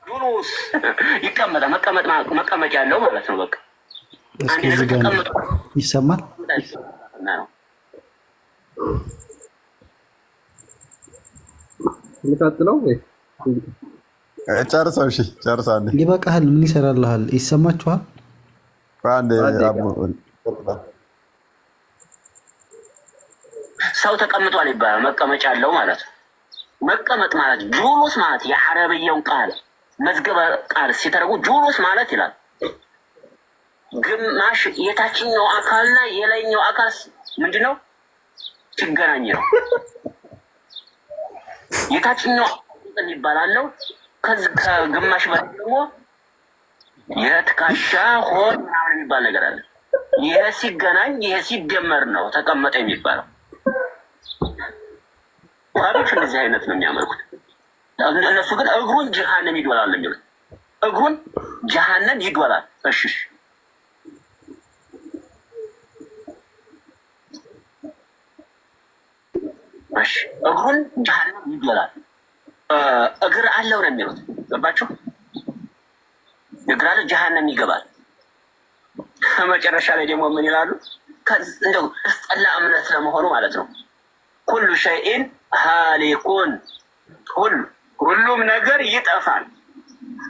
ጁሉስ ይቀመጣል። መቀመጥ ያለው ማለት ነው። በቃ እስኪ እዚህ ጋር ይሰማል። ልቀጥለው ወይ? ጨርሰው። እሺ ጨርሳለሁ። ይበቃሃል። ምን ይሰራልሃል? ይሰማችኋል? ሰው ተቀምጧል ይባላል። መቀመጫ አለው ማለት ነው። መቀመጥ ማለት ጁሉስ ማለት የአረብየውን ቃል መዝገበ ቃል ሲተረጉ ጁሉስ ማለት ይላል። ግማሽ የታችኛው አካልና የላይኛው አካል ምንድነው ሲገናኝ ነው። የታችኛው ይባላል። ከግማሽ በላይ ደግሞ የትከሻ ሆድ ምናምን የሚባል ነገር አለ። ይሄ ሲገናኝ ይሄ ሲደመር ነው ተቀመጠ የሚባለው። ዋዶች እንደዚህ አይነት ነው የሚያመልኩት። እነሱ ግን እግሩን ጀሃነም ይዶላል የሚሉት። እግሩን ጀሃነም ይዶላል። እሺ እሺ፣ እግሩን ጀሃነም ይዶላል። እግር አለው ነው የሚሉት። ገባችሁ? እግር አለው ጀሃነም ይገባል። መጨረሻ ላይ ደግሞ ምን ይላሉ? እንደው አስጠላ እምነት ለመሆኑ ማለት ነው። ኩሉ ሸይኢን ሃሊኩን፣ ሁሉም ነገር ይጠፋል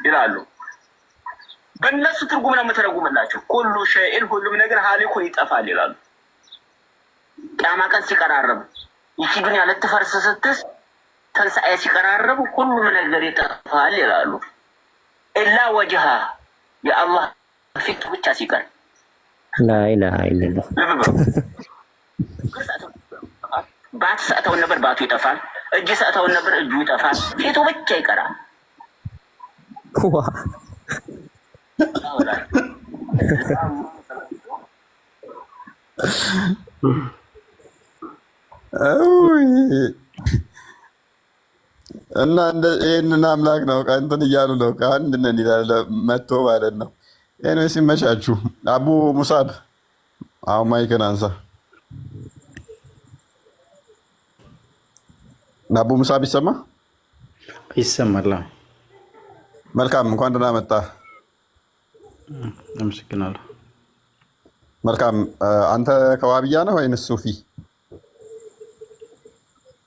ይላሉ። በእነሱ ትርጉም ነው የምተረጉምላቸው። ኩሉ ሸይኢን ሁሉም ነገር ሃሊኩን ይጠፋል ይላሉ። ቂያማ ቀን ሲቀራረብ ይቺ ዱንያ ልትፈርስ ስትል ትንሣኤ ሲቀራረብ ሁሉም ነገር ይጠፋል ይላሉ። ኢላ ወጅሃ የአላህ ፊት ብቻ ሲቀር ላኢላሃ ኢለላህ። ባት ሰጥተውን ነበር፣ ባቱ ይጠፋል። እጅ ሰጥተውን ነበር፣ እጁ ይጠፋል። ፊቱ ብቻ ይቀራል። እና ይህንን አምላክ ነው እንትን እያሉ ነው ከአንድ ነን ይላል መጥቶ ማለት ነው። ይህን ሲመቻችሁ አቡ ሙሳብ አሁን ማይክን አንሳ። አቡ ሙሳብ ይሰማ? ይሰማል። መልካም፣ እንኳን ደህና መጣ። አመሰግናለሁ። መልካም። አንተ ከዋብያ ነህ ወይንስ ሱፊ?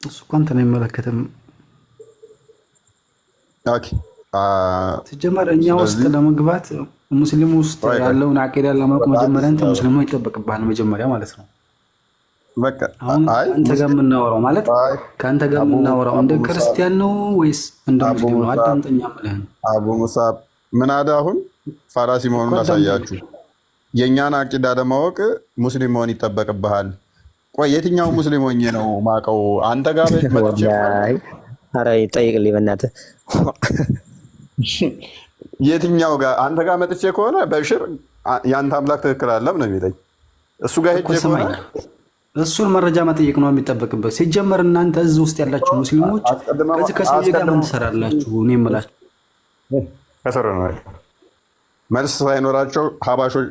እሱ እኮ አንተን አይመለከትም። ሲጀመር እኛ ውስጥ ለመግባት ሙስሊም ውስጥ ያለውን አቂዳ ለማወቅ መጀመሪያ አንተ ሙስሊም ይጠበቅብሃል። መጀመሪያ ማለት ነው። አሁን አንተ ጋር የምናወራው ማለት ከአንተ ጋር የምናወራው እንደ ክርስቲያን ነው ወይስ እንደ ሙስሊም ነው? አዳምጠኛ ምልህን አቡ ሙሳብ ምን አለ? አሁን ፋራሲ መሆኑን ላሳያችሁ። የእኛን አቂዳ ለማወቅ ሙስሊም መሆን ይጠበቅብሃል። ቆይ የትኛው ሙስሊም ሆኜ ነው ማቀው? አንተ ጋር ኧረ ጠይቅልኝ በእናትህ። የትኛው ጋር አንተ ጋር መጥቼ ከሆነ በሽር የአንተ አምላክ ትክክል አለም ነው የሚለኝ። እሱ ጋር ሄጄ ከሆነ እሱን መረጃ መጠየቅ ነው የሚጠበቅበት። ሲጀመር እናንተ እዚህ ውስጥ ያላችሁ ሙስሊሞች ከዚህ ከሰውዬ ጋር ምን ትሰራላችሁ? እኔ የምላችሁ ከሰሩ ነው መልስ ሳይኖራቸው ሀባሾች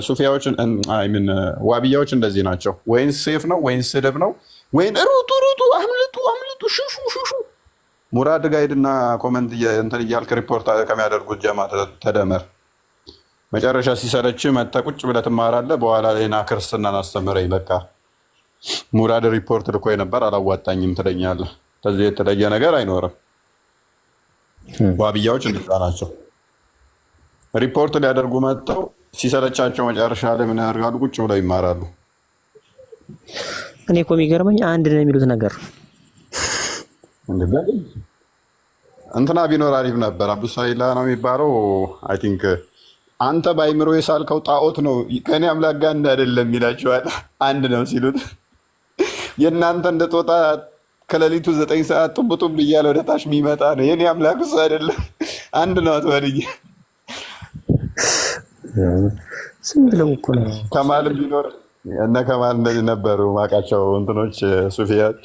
ሱፊያዎች ዋብያዎች እንደዚህ ናቸው። ወይን ሴፍ ነው ወይን ስድብ ነው ወይን ሩጡ አምልጡ ሽሹ። ሙራድ ጋይድና ኮመንት እንትን እያልክ ሪፖርት ከሚያደርጉት ጀማ ተደመር። መጨረሻ ሲሰለች መተህ ቁጭ ብለህ ትማራለህ። በኋላ ሌና ክርስትናን አስተምረኝ በቃ ሙራድ ሪፖርት ልኮ ነበር አላዋጣኝም ትለኛለህ። ከዚህ የተለየ ነገር አይኖርም። ዋብያዎች እንደዛ ናቸው። ሪፖርት ሊያደርጉ መጥተው ሲሰለቻቸው መጨረሻ ላይ ምን ያደርጋሉ? ቁጭ ብለው ይማራሉ። እኔ እኮ የሚገርመኝ አንድ ነው የሚሉት ነገር እንትና ቢኖር አሪፍ ነበር። አብዱሳይላ ነው የሚባለው። አይ ቲንክ አንተ በአይምሮ የሳልከው ጣዖት ነው ከኔ አምላክ ጋር አይደለም ይላቸዋል። አንድ ነው ሲሉት የእናንተ እንደ ጦጣ ከሌሊቱ 9 ሰዓት ጡብ እያለ ወደ ታች የሚመጣ ነው። የኔ አምላክ እሱ አይደለም አንድ ነው አትበልኝ። ዝም ብለው እኮ ነው። ከማልም ቢኖር እነ ከማል እንደዚህ ነበሩ ማቃቸው እንትኖች ሱፊያች።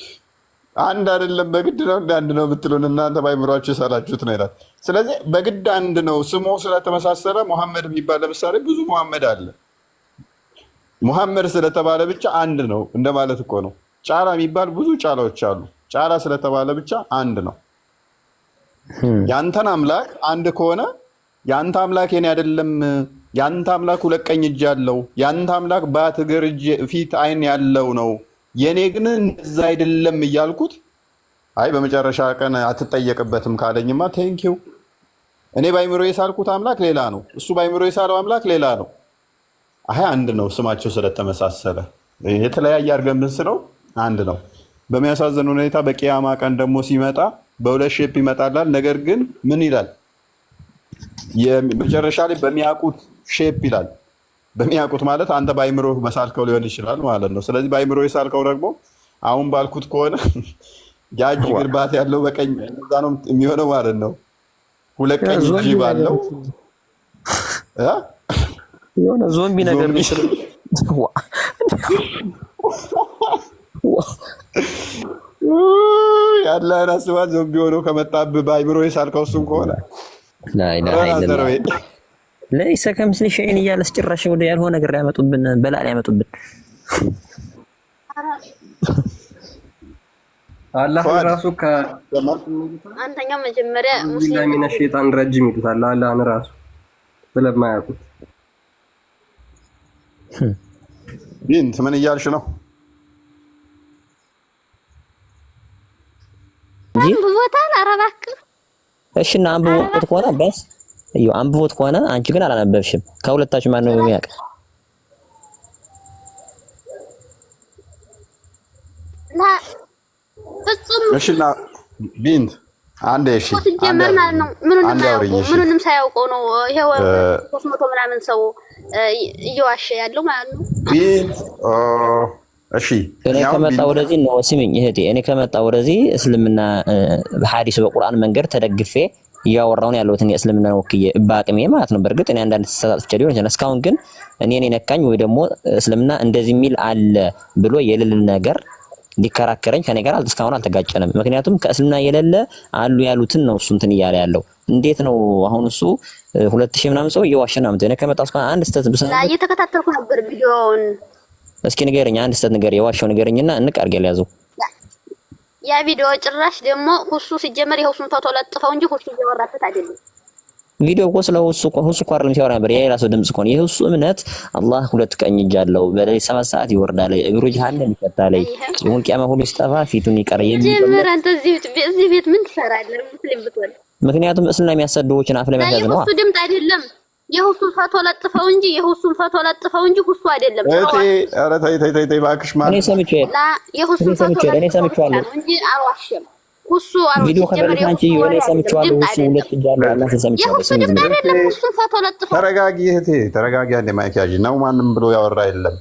አንድ አይደለም በግድ ነው አንድ ነው የምትሉን እናንተ ባይምሯችሁ የሳላችሁት ነው ይላል። ስለዚህ በግድ አንድ ነው ስሙ ስለተመሳሰለ ሙሐመድ የሚባል ለምሳሌ ብዙ ሙሐመድ አለ። ሙሐመድ ስለተባለ ብቻ አንድ ነው እንደማለት እኮ ነው። ጫላ የሚባል ብዙ ጫላዎች አሉ። ጫላ ስለተባለ ብቻ አንድ ነው። ያንተን አምላክ አንድ ከሆነ ያንተ አምላክ የኔ አይደለም፣ ያንተ አምላክ ሁለት ቀኝ እጅ ያለው፣ ያንተ አምላክ ባት እግር እጅ ፊት አይን ያለው ነው፣ የኔ ግን እንደዛ አይደለም እያልኩት አይ በመጨረሻ ቀን አትጠየቅበትም ካለኝማ ቴንኪው። እኔ ባይምሮ የሳልኩት አምላክ ሌላ ነው፣ እሱ ባይምሮ የሳለው አምላክ ሌላ ነው። አይ አንድ ነው፣ ስማቸው ስለተመሳሰለ የተለያየ አድርገን ብንስለው አንድ ነው። በሚያሳዝን ሁኔታ በቂያማ ቀን ደግሞ ሲመጣ በሁለት ሼፕ ይመጣላል። ነገር ግን ምን ይላል? የመጨረሻ ላይ በሚያውቁት ሼፕ ይላል። በሚያውቁት ማለት አንተ ባይምሮ መሳልከው ሊሆን ይችላል ማለት ነው። ስለዚህ ባይምሮ የሳልከው ደግሞ አሁን ባልኩት ከሆነ ያጅ ግርባት ያለው በቀኝ እዛ ነው የሚሆነው ማለት ነው። ሁለት ቀኝ እጅ ባለው የሆነ ዞምቢ ነገር ነው ያለህን አስባት። ዞምቢ ሆኖ ከመጣብህ ባይምሮ የሳልከው እሱም ከሆነ ለይሰ ከምስሊ ሸይን እያለስ ጭራሽ ወደ ያልሆነ ነገር ያመጡብን በላል ያመጡብን። አላህ ራሱ አንተኛው መጀመሪያ ሙስሊም ሚና ሸይጣን ረጅም ይሉታል። አላህን ራሱ ስለማያውቁት ቢንት ምን እያልሽ ነው? አንብቦታል። ኧረ እባክህ እሺ እና አንብቦት ከሆነ በስ እዩ አንብቦት ከሆነ አንቺ ግን አላነበብሽም። ከሁለታችሁ ማን ነው የሚያውቅ? እሺና ቢንት አንዴ እሺ ሲጀመር ማለት ነው ምኑንም ሳያውቀው ነው ይሄው 300 ምናምን ሰው እየዋሸ ያለው ማለት ነው። ቢንት እሺ እኔ ከመጣ ወደዚህ ነው ስሚኝ እህቴ፣ እኔ ከመጣ ወደዚህ እስልምና በሐዲስ በቁርአን መንገድ ተደግፌ እያወራሁ ነው ያለሁት እስልምና ወክዬ በአቅሜ ማለት ነው። በእርግጥ እኔ አንዳንድ ተሳትፎ ሊሆን ይችላል። እስካሁን ግን እኔ ነካኝ ወይ ደግሞ እስልምና እንደዚህ የሚል አለ ብሎ የሌለ ነገር ሊከራከረኝ ከኔ ጋር እስካሁን አልተጋጨንም። ምክንያቱም ከእስልምና የሌለ አሉ ያሉትን ነው እሱ እንትን እያለ ያለው። እንዴት ነው አሁን እሱ 2000 ምናምን ሰው እየዋሸና ነው። እኔ ከመጣሁ እስካሁን አንድ ስተት ብሰራ እየተከታተልኩ ነበር ቪዲዮውን። እስኪ ንገረኝ፣ አንድ ስተት ንገር፣ የዋሸው ንገረኝና እንቃርገ ያዘው ያ ቪዲዮ ጭራሽ ደግሞ ሁሱ ሲጀመር የሁሱን ፎቶ ለጥፈው እንጂ ሁሱ እያወራበት አይደለም። ቪዲዮ እኮ ስለ ሁሱ እኮ አይደለም ሲያወራ ነበር። የሌላ ሰው ድምጽ እኮ ነው። የሁሱ እምነት አላህ ሁለት ቀኝ እጅ አለው፣ በሌሊት 7 ሰዓት ይወርዳል፣ እግሩ ጀሃነም ይከታል፣ የሙል ቂያማ ሁሉ ሲጠፋ ፊቱን ይቀር የሚል ጀመረ። አንተ እዚህ ቤት ምን ትሰራለህ? ሙስሊም ብትሆን ምክንያቱም እስልምና የሚያሰድቡችን አፍ ለመያዝ ነው። የሁሱ ድምጽ አይደለም የሁሱን ፎቶ ለጥፈው እንጂ ሁሱ አይደለም። እቴ ኧረ ተይ እባክሽ ማለት እኔ ሰምቼ የሁሱን ፎቶ እኔ ሰምቼዋለሁ እንጂ አልዋሽም። ሁሱ ቪዲዮ ከፈለግሽ አንቺ እኔ ሰምቼዋለሁ። ሁሱ ሁለት እጅ አለው አላህ ሰምቼዋለሁ። የሁሱ ድምጽ አይደለም። ሁሱን ፎቶ ለጥፈው ተረጋጊ እህቴ ተረጋጊ። አንዴ ማይክ ያዥ ነው። ማንም ብሎ ያወራ የለም።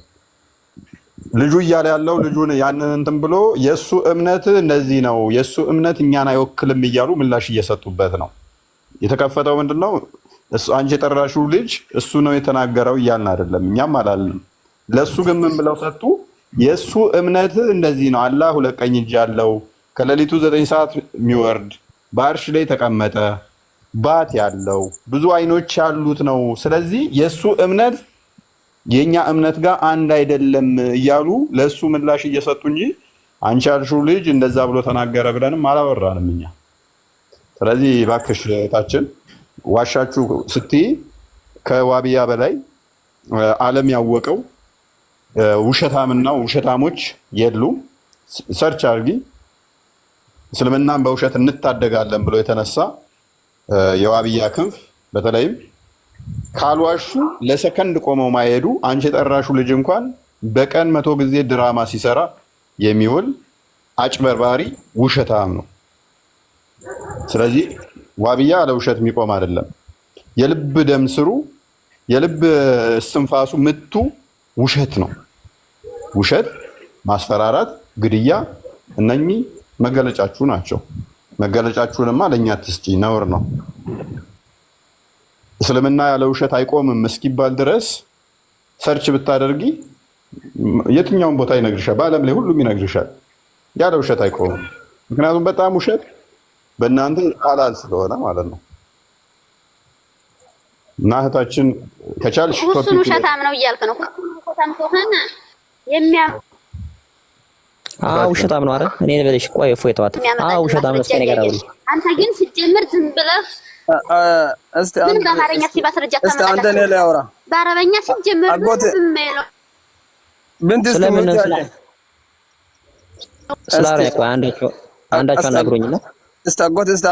ልጁ እያለ ያለው ልጁን ያንን እንትን ብሎ የእሱ እምነት እንደዚህ ነው፣ የእሱ እምነት እኛን አይወክልም እያሉ ምላሽ እየሰጡበት ነው። የተከፈተው ምንድነው? እሱ አንቺ የጠራሽው ልጅ እሱ ነው የተናገረው እያልን አይደለም፣ እኛም አላልንም። ለሱ ግን ምን ብለው ሰጡ? የሱ እምነት እንደዚህ ነው፣ አላህ ሁለት ቀኝ እጅ ያለው፣ ከሌሊቱ 9 ሰዓት የሚወርድ በአርሽ ላይ ተቀመጠ፣ ባት ያለው፣ ብዙ አይኖች ያሉት ነው። ስለዚህ የሱ እምነት የኛ እምነት ጋር አንድ አይደለም እያሉ ለሱ ምላሽ እየሰጡ እንጂ አንቺ ያልሽው ልጅ እንደዛ ብሎ ተናገረ ብለንም አላወራንም እኛ። ስለዚህ እባክሽ እህታችን ዋሻችሁ ስትይ ከዋቢያ በላይ ዓለም ያወቀው ውሸታምና ውሸታሞች የሉም። ሰርች አድርጊ። እስልምናን በውሸት እንታደጋለን ብሎ የተነሳ የዋቢያ ክንፍ በተለይም ካልዋሹ ለሰከንድ ቆመው ማይሄዱ አንቺ የጠራሹ ልጅ እንኳን በቀን 100 ጊዜ ድራማ ሲሰራ የሚውል አጭበርባሪ ውሸታም ነው። ስለዚህ ዋቢያ ለውሸት የሚቆም አይደለም። የልብ ደም ስሩ፣ የልብ እስትንፋሱ ምቱ ውሸት ነው። ውሸት፣ ማስፈራራት፣ ግድያ እነኚህ መገለጫችሁ ናቸው። መገለጫችሁንማ ለእኛ ትስጪ ነውር ነው። እስልምና ያለ ውሸት አይቆምም እስኪባል ድረስ ሰርች ብታደርጊ የትኛውን ቦታ ይነግርሻል። በዓለም ላይ ሁሉም ይነግርሻል። ያለ ውሸት አይቆምም። ምክንያቱም በጣም ውሸት በእናንተ ሐላል ስለሆነ ማለት ነው። እና እህታችን ከቻልሽ ሁሱን ውሸታም ነው እያልክ ነው። ሁሱን ውሸታም ከሆነ ውሸታም ነው። አረ እኔ ልበልሽ፣ ቆይ እፎይ ተዋት። ውሸታም ነው። እስከ ነገር አውሪ። አንተ ግን ስትጀምር ዝም ብለህ እስቲ አንተ በአማርኛ ሲባስረጃ እስቲ አንተ ነው ላይ አውራ። በአረበኛ ስትጀምር ዝም ብለህ ምን ስለምን ስላረ ቆይ አንዳቸው አናግሮኝና እስቲ አጎት እስቲ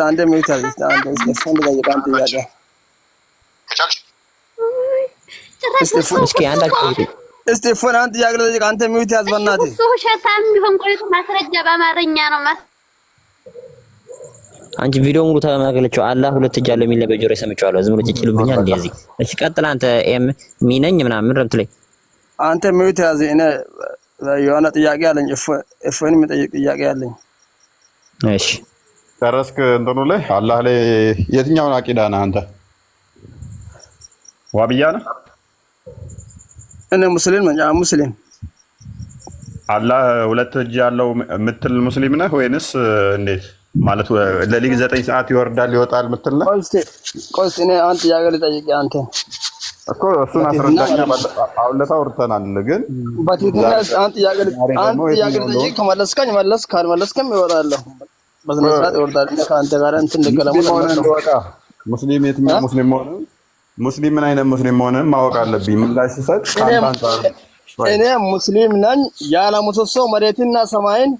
አንድ ሚውታል እስቲ አንድ ሰንድ ጋር ይቃንት ይያዳ እስኪ አንዳቸው እስቲ ፎን አንተ ያግለ አንተ ሚውት ያዝ በእናትህ እሱ ሸታም ቢሆን ቆይቶ ማስረጃ በአማርኛ ነው አንቺ ቪዲዮ ሙሉ ተመልከለችው። አላህ ሁለት እጅ አለው የሚል ነገር ጆሮ ሰምቻለሁ። ዝም ብሎ ጭጭልብኛል እንደዚህ። እሺ ቀጥል አንተ ኤም ሚነኝ ምናምን ምን ረምትለኝ አንተ ሚውት ያዝ። እኔ የሆነ ጥያቄ አለኝ። እፎን የሚጠይቅ ጥያቄ አለኝ። እሺ ጨረስክ? እንትኑ ላይ አላህ ላይ የትኛውን አቂዳ ነህ አንተ? ዋብያ ነህ? እኔ ሙስሊም ነኝ። ሙስሊም አላህ ሁለት እጅ ያለው የምትል ሙስሊም ነህ ወይንስ እንዴት? ማለት ለሊግ 9 ሰዓት ይወርዳል ይወጣል የምትል ነህ? ቆይ እኔ አንተ ጥያቄ ልጠይቅ አንተ እኮ እሱን አስረዳኛ። አሁን ለታ ወርተናል ግን በትክክል አንተ ጥያቄ ልጠይቅ ከመለስከኝ መለስ ካልመለስከም ይወጣለሁ። በስነ ስርዓት ይወርዳል። ከአንተ ጋር እንትን እንደገለሙ ሙስሊም የትኛው ሙስሊም ሆነ ሙስሊም ምን አይነት ሙስሊም ሆነ ማወቅ አለብኝ። ምላሽ ሰጥ እኔ ሙስሊም ነኝ። ያለ ምሰሶ መሬትና ሰማይን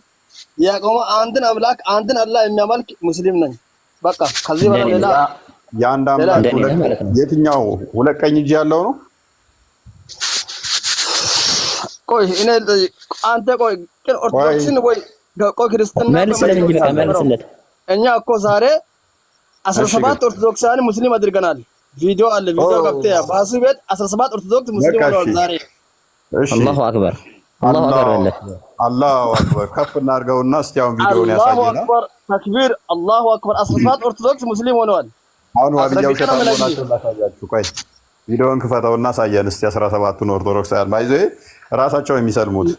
ያቆመ አንድን አምላክ አንድን አላህ የሚያመልክ ሙስሊም ነኝ። በቃ ከዚህ በኋላ ሌላ የአንድ አምላክ የትኛው ሁለት ቀኝ እጅ ያለው ነው? ቆይ እኔ አንተ ቆይ ኦርቶዶክስን ወይ ቆይ ክርስትና መልስለት እንጂ በቃ መልስለት። እኛ እኮ ዛሬ 17 ኦርቶዶክሳን ሙስሊም አድርገናል። ቪዲዮ አለ። ቪዲዮ ገብተህ ባሱ ቤት 17 ኦርቶዶክስ ሙስሊም ሆነዋል ዛሬ። እሺ አላሁ አክበር አላሁ አክበር። ከፍ እናድርገውና እስቲ አሁን ቪዲዮውን ያሳየና አላሁ አክበር ተክቢር አላሁ አክበር 17 ኦርቶዶክስ ሙስሊም ሆነዋል። አሁን ዋብያው ሸታውናቸው ላሳያችሁ። ቆይ ቪዲዮውን ክፈተውና ሳየን እስቲ 17ቱን ኦርቶዶክስ ያል ባይዘ ራሳቸው የሚሰልሙት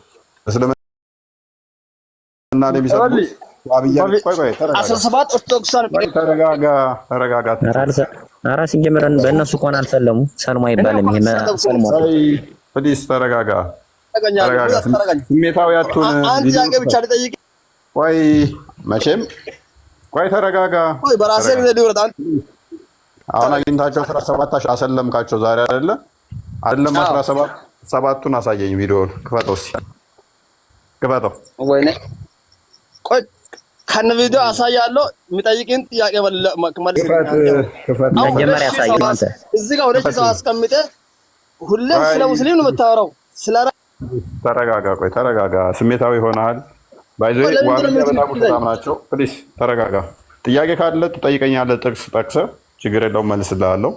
እስልምና ነው የሚሰልሙት ዋብያ። ቆይ 17 ኦርቶዶክሳን ተረጋጋ። ኧረ ሲጀምረን በእነሱ እንኳን አልሰለሙ ሰልሙ አይባልም። ይሄ ሰልሙ ፕሊስ ተረጋጋ። ስሜታዊ አትሁን። አንድ ጥያቄ ብቻ ልጠይቅ። ቆይ መቼም ቆይ ተረጋጋ። ቆይ በራሴ ጊዜ ሊወጣ አሁን አግኝታቸው 17 አሰለምካቸው ዛሬ አይደለም 17ቱን አሳየኝ። ቪዲዮውን ክፈተው እስኪ ክፈተው። ወይኔ ቆይ ከነ ቪዲዮ አሳያለሁ። የሚጠይቅን ጥያቄ መልስ ክፈት። መጀመሪያ ያሳየው አንተ እዚህ ጋር ወደ ሰው አስቀምጠህ ሁሌም ስለ ሙስሊም ነው የምታወራው። ተረጋጋ። ቆይ ተረጋጋ። ስሜታዊ ሆነሃል። ባይዘ ዋብያ በጣም በጣም ናቸው። ፕሊስ ተረጋጋ። ጥያቄ ካለ ትጠይቀኛለህ። ጥቅስ ጠቅሰህ ችግር የለውም መልስልሃለሁ።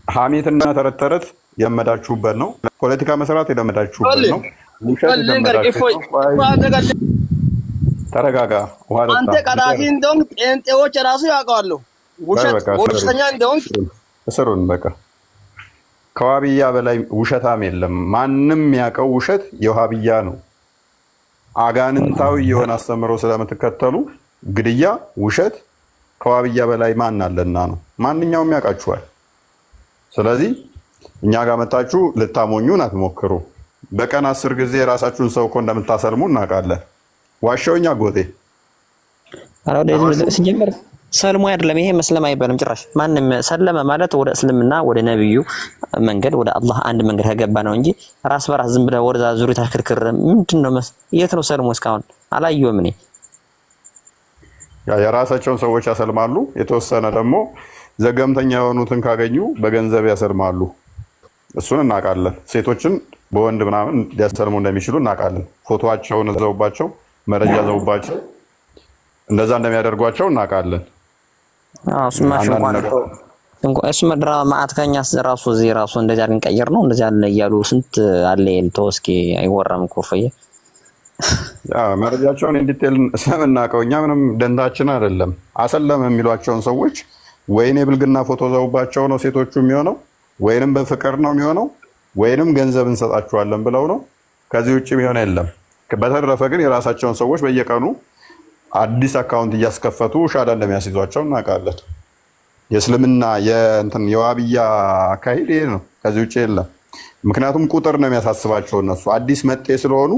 ሐሜትና ተረት ተረት የለመዳችሁበት ነው። ፖለቲካ መስራት የለመዳችሁበት ነው። ውሸት የለመዳችሁበት ነው። ተረጋጋ። አንተ ቀዳፊ እንደውም ጴንጤዎች ራሱ ያውቃሉ። ውሸተኛ እንደውም እስሩን በቃ ከዋብያ በላይ ውሸታም የለም። ማንም ያውቀው ውሸት የዋብያ ነው። አጋንንታዊ የሆነ አስተምሮ ስለምትከተሉ ግድያ፣ ውሸት ከዋብያ በላይ ማን አለና ነው። ማንኛውም ያውቃችኋል። ስለዚህ እኛ ጋር መጣችሁ ልታሞኙን አትሞክሩ። በቀን 10 ጊዜ የራሳችሁን ሰው እኮ እንደምታሰልሙ እናውቃለን። ዋሻውኛ ጎቴ ሲጀምር ሰልሙ አይደለም ይሄ መስለም አይባልም ጭራሽ። ማንም ሰለመ ማለት ወደ እስልምና ወደ ነብዩ መንገድ ወደ አላህ አንድ መንገድ ከገባ ነው እንጂ ራስ በራስ ዝም ብለህ ወደዛ ዙሪ ታክርክር ምንድነው? የት ነው ሰልሙ? እስካሁን አላየሁም እኔ። የራሳቸውን ሰዎች ያሰልማሉ። የተወሰነ ደግሞ ዘገምተኛ የሆኑትን ካገኙ በገንዘብ ያሰልማሉ። እሱን እናውቃለን። ሴቶችን በወንድ ምናምን ሊያሰልሙ እንደሚችሉ እናውቃለን። ፎቶዋቸውን ዘውባቸው መረጃ ዘውባቸው እንደዛ እንደሚያደርጓቸው እናውቃለን። እሱ መድራ ማዕትከኛ ራሱ እዚህ ራሱ እንደዚህ አድርገን ቀየር ነው እንደዚህ አለ እያሉ ስንት አለ ተወስኪ አይወራም እኮ ፈየ መረጃቸውን ኢንዲቴል ስለምናውቀው እኛ ምንም ደንታችን አይደለም። አሰለም የሚሏቸውን ሰዎች ወይኔ ብልግና ፎቶ ዘውባቸው ነው ሴቶቹ የሚሆነው፣ ወይንም በፍቅር ነው የሚሆነው፣ ወይንም ገንዘብ እንሰጣቸዋለን ብለው ነው። ከዚህ ውጭ የሚሆን የለም። በተረፈ ግን የራሳቸውን ሰዎች በየቀኑ አዲስ አካውንት እያስከፈቱ ሻዳ እንደሚያስይዟቸው እናውቃለን። የእስልምና የዋብያ አካሄድ ይሄ ነው። ከዚህ ውጭ የለም። ምክንያቱም ቁጥር ነው የሚያሳስባቸው። እነሱ አዲስ መጤ ስለሆኑ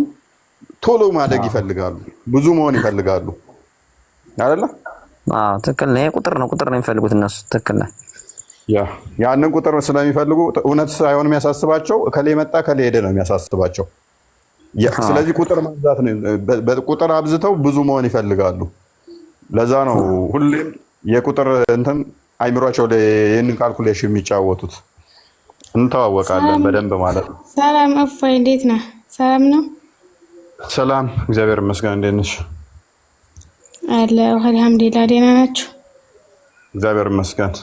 ቶሎ ማደግ ይፈልጋሉ፣ ብዙ መሆን ይፈልጋሉ አይደለ? አዎ ትክክል ነው። ይሄ ቁጥር ነው የሚፈልጉት እነሱ። ትክክል ነው። ያንን ቁጥር ስለሚፈልጉ እውነት ሳይሆን የሚያሳስባቸው እከሌ መጣ እከሌ ሄደ ነው የሚያሳስባቸው። ስለዚህ ቁጥር ማብዛት ነው። በቁጥር አብዝተው ብዙ መሆን ይፈልጋሉ። ለዛ ነው ሁሌም የቁጥር እንትን አይምሯቸው ላይ ይህንን ካልኩሌሽን የሚጫወቱት። እንተዋወቃለን በደንብ ማለት ነው። ሰላም እፎይ፣ እንዴት ነህ? ሰላም ነው። ሰላም እግዚአብሔር ይመስገን። እንዴት ነሽ? አለሁ አልሐምዱሊላህ። ደህና ናችሁ? እግዚአብሔር ይመስገን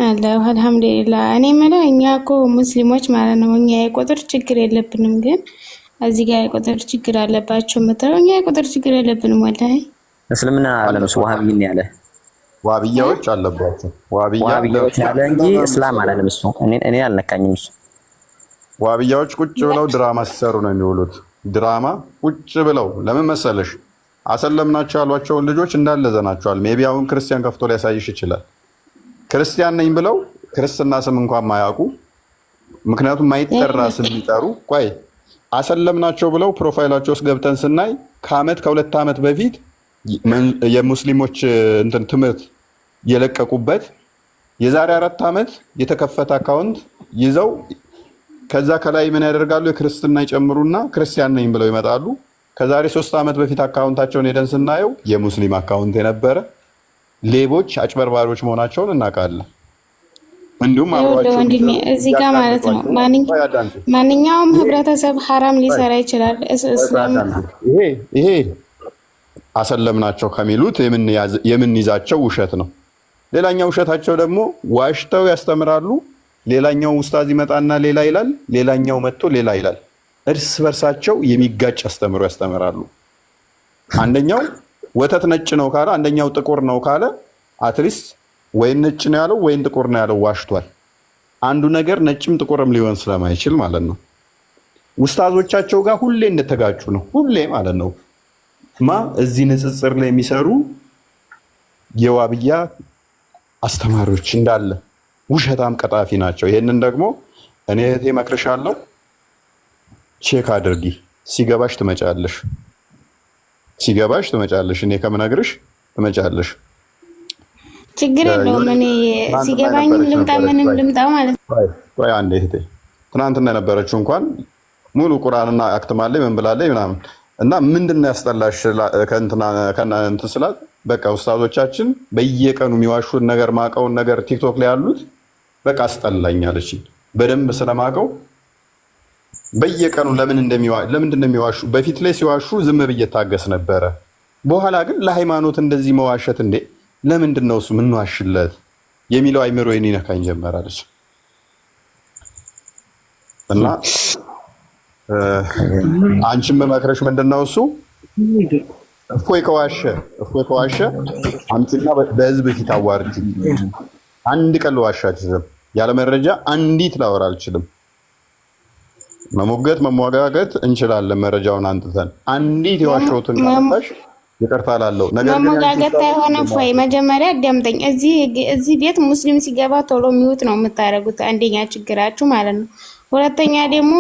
አለሁ አልሐምዱሊላህ። እኔ የምለው እኛ እኮ ሙስሊሞች ማለት ነው እኛ የቁጥር ችግር የለብንም፣ ግን እዚህ ጋር የቁጥር ችግር አለባቸው የምትለው እኛ የቁጥር ችግር የለብንም። ወላሂ እስልምና አለም እሱ ዋሃቢይን ያለ ዋሃቢያዎች አለባቸው። ዋሃቢያዎች ያለ እንጂ እስላም አላለም እሱ። እኔ አልነካኝም እሱ። ዋሃቢያዎች ቁጭ ብለው ድራማ ሲሰሩ ነው የሚውሉት። ድራማ ቁጭ ብለው ለምን መሰለሽ አሰለምናቸው ያሏቸውን ልጆች እንዳለ ዘናቸዋል። ሜቢ አሁን ክርስቲያን ከፍቶ ሊያሳይሽ ይችላል። ክርስቲያን ነኝ ብለው ክርስትና ስም እንኳን ማያውቁ፣ ምክንያቱም ማይጠራ ስም የሚጠሩ ቆይ አሰለምናቸው ብለው ፕሮፋይላቸው ውስጥ ገብተን ስናይ ከ2 ዓመት በፊት የሙስሊሞች እንትን ትምህርት የለቀቁበት የዛሬ 4 ዓመት የተከፈተ አካውንት ይዘው ከዛ ከላይ ምን ያደርጋሉ? የክርስትና ይጨምሩና ክርስቲያን ነኝ ብለው ይመጣሉ። ከዛሬ 3 ዓመት በፊት አካውንታቸውን ሄደን ስናየው የሙስሊም አካውንት የነበረ ሌቦች፣ አጭበርባሪዎች መሆናቸውን እናውቃለን። እንዲሁም ወንድሜ እዚህ ጋር ማለት ነው ማንኛውም ህብረተሰብ ሐራም ሊሰራ ይችላል። ይሄ አሰለምናቸው ከሚሉት የምንይዛቸው ውሸት ነው። ሌላኛው ውሸታቸው ደግሞ ዋሽተው ያስተምራሉ። ሌላኛው ኡስታዝ ይመጣና ሌላ ይላል፣ ሌላኛው መጥቶ ሌላ ይላል። እርስ በርሳቸው የሚጋጭ አስተምሮ ያስተምራሉ። አንደኛው ወተት ነጭ ነው ካለ፣ አንደኛው ጥቁር ነው ካለ አትሊስት ወይን ነጭ ነው ያለው ወይን ጥቁር ነው ያለው ዋሽቷል። አንዱ ነገር ነጭም ጥቁርም ሊሆን ስለማይችል ማለት ነው። ኡስታዞቻቸው ጋር ሁሌ እንደተጋጩ ነው፣ ሁሌ ማለት ነው። እዚህ ንጽጽር ላይ የሚሰሩ የዋብያ አስተማሪዎች እንዳለ ውሸታም ቀጣፊ ናቸው። ይሄንን ደግሞ እኔ እህቴ እመክርሻለሁ፣ ቼክ አድርጊ። ሲገባሽ ትመጫለሽ፣ እኔ ከምነግርሽ ትመጫለሽ። ችግር የለውም። እኔ ሲገባኝም ልምጣ ምንም ልምጣ ማለት ነው። ቆይ አንዴ እህቴ፣ ትናንትና የነበረችው እንኳን ሙሉ ቁርአንና አክትማለች ምን ብላለች ምናምን እና ምንድን ነው ያስጠላሽ ከእንትን ስላት በቃ ኡስታዞቻችን በየቀኑ የሚዋሹን ነገር ማቀውን ነገር ቲክቶክ ላይ ያሉት በቃ አስጠላኛለች። በደንብ ስለማቀው በየቀኑ ለምንድን ነው የሚዋሹ? በፊት ላይ ሲዋሹ ዝም ብዬ ታገስ ነበረ። በኋላ ግን ለሃይማኖት እንደዚህ መዋሸት እንዴ ለምንድን ነው እሱ ምንዋሽለት የሚለው አይምሮዬን ይነካኝ ጀመራለች። እና አንቺም መመክረሽ ምንድነው እሱ እፎይ ከዋሸ አምጪና በህዝብ ፊት አዋርጂ። አንድ ቀን ልዋሽ አልችልም፣ ያለ መረጃ አንዲት ላወራ አልችልም። መሟጋገት እንችላለን፣ መረጃውን አንጥተን አንዲት የዋሸሁትን ካመጣሽ ይቅርታ ላለው ነገር ግን መሟጋገት አይሆነ። እፎይ መጀመሪያ አዳምጠኝ። እዚህ ቤት ሙስሊም ሲገባ ቶሎ ሚውት ነው የምታደርጉት። አንደኛ ችግራችሁ ማለት ነው። ሁለተኛ ደግሞ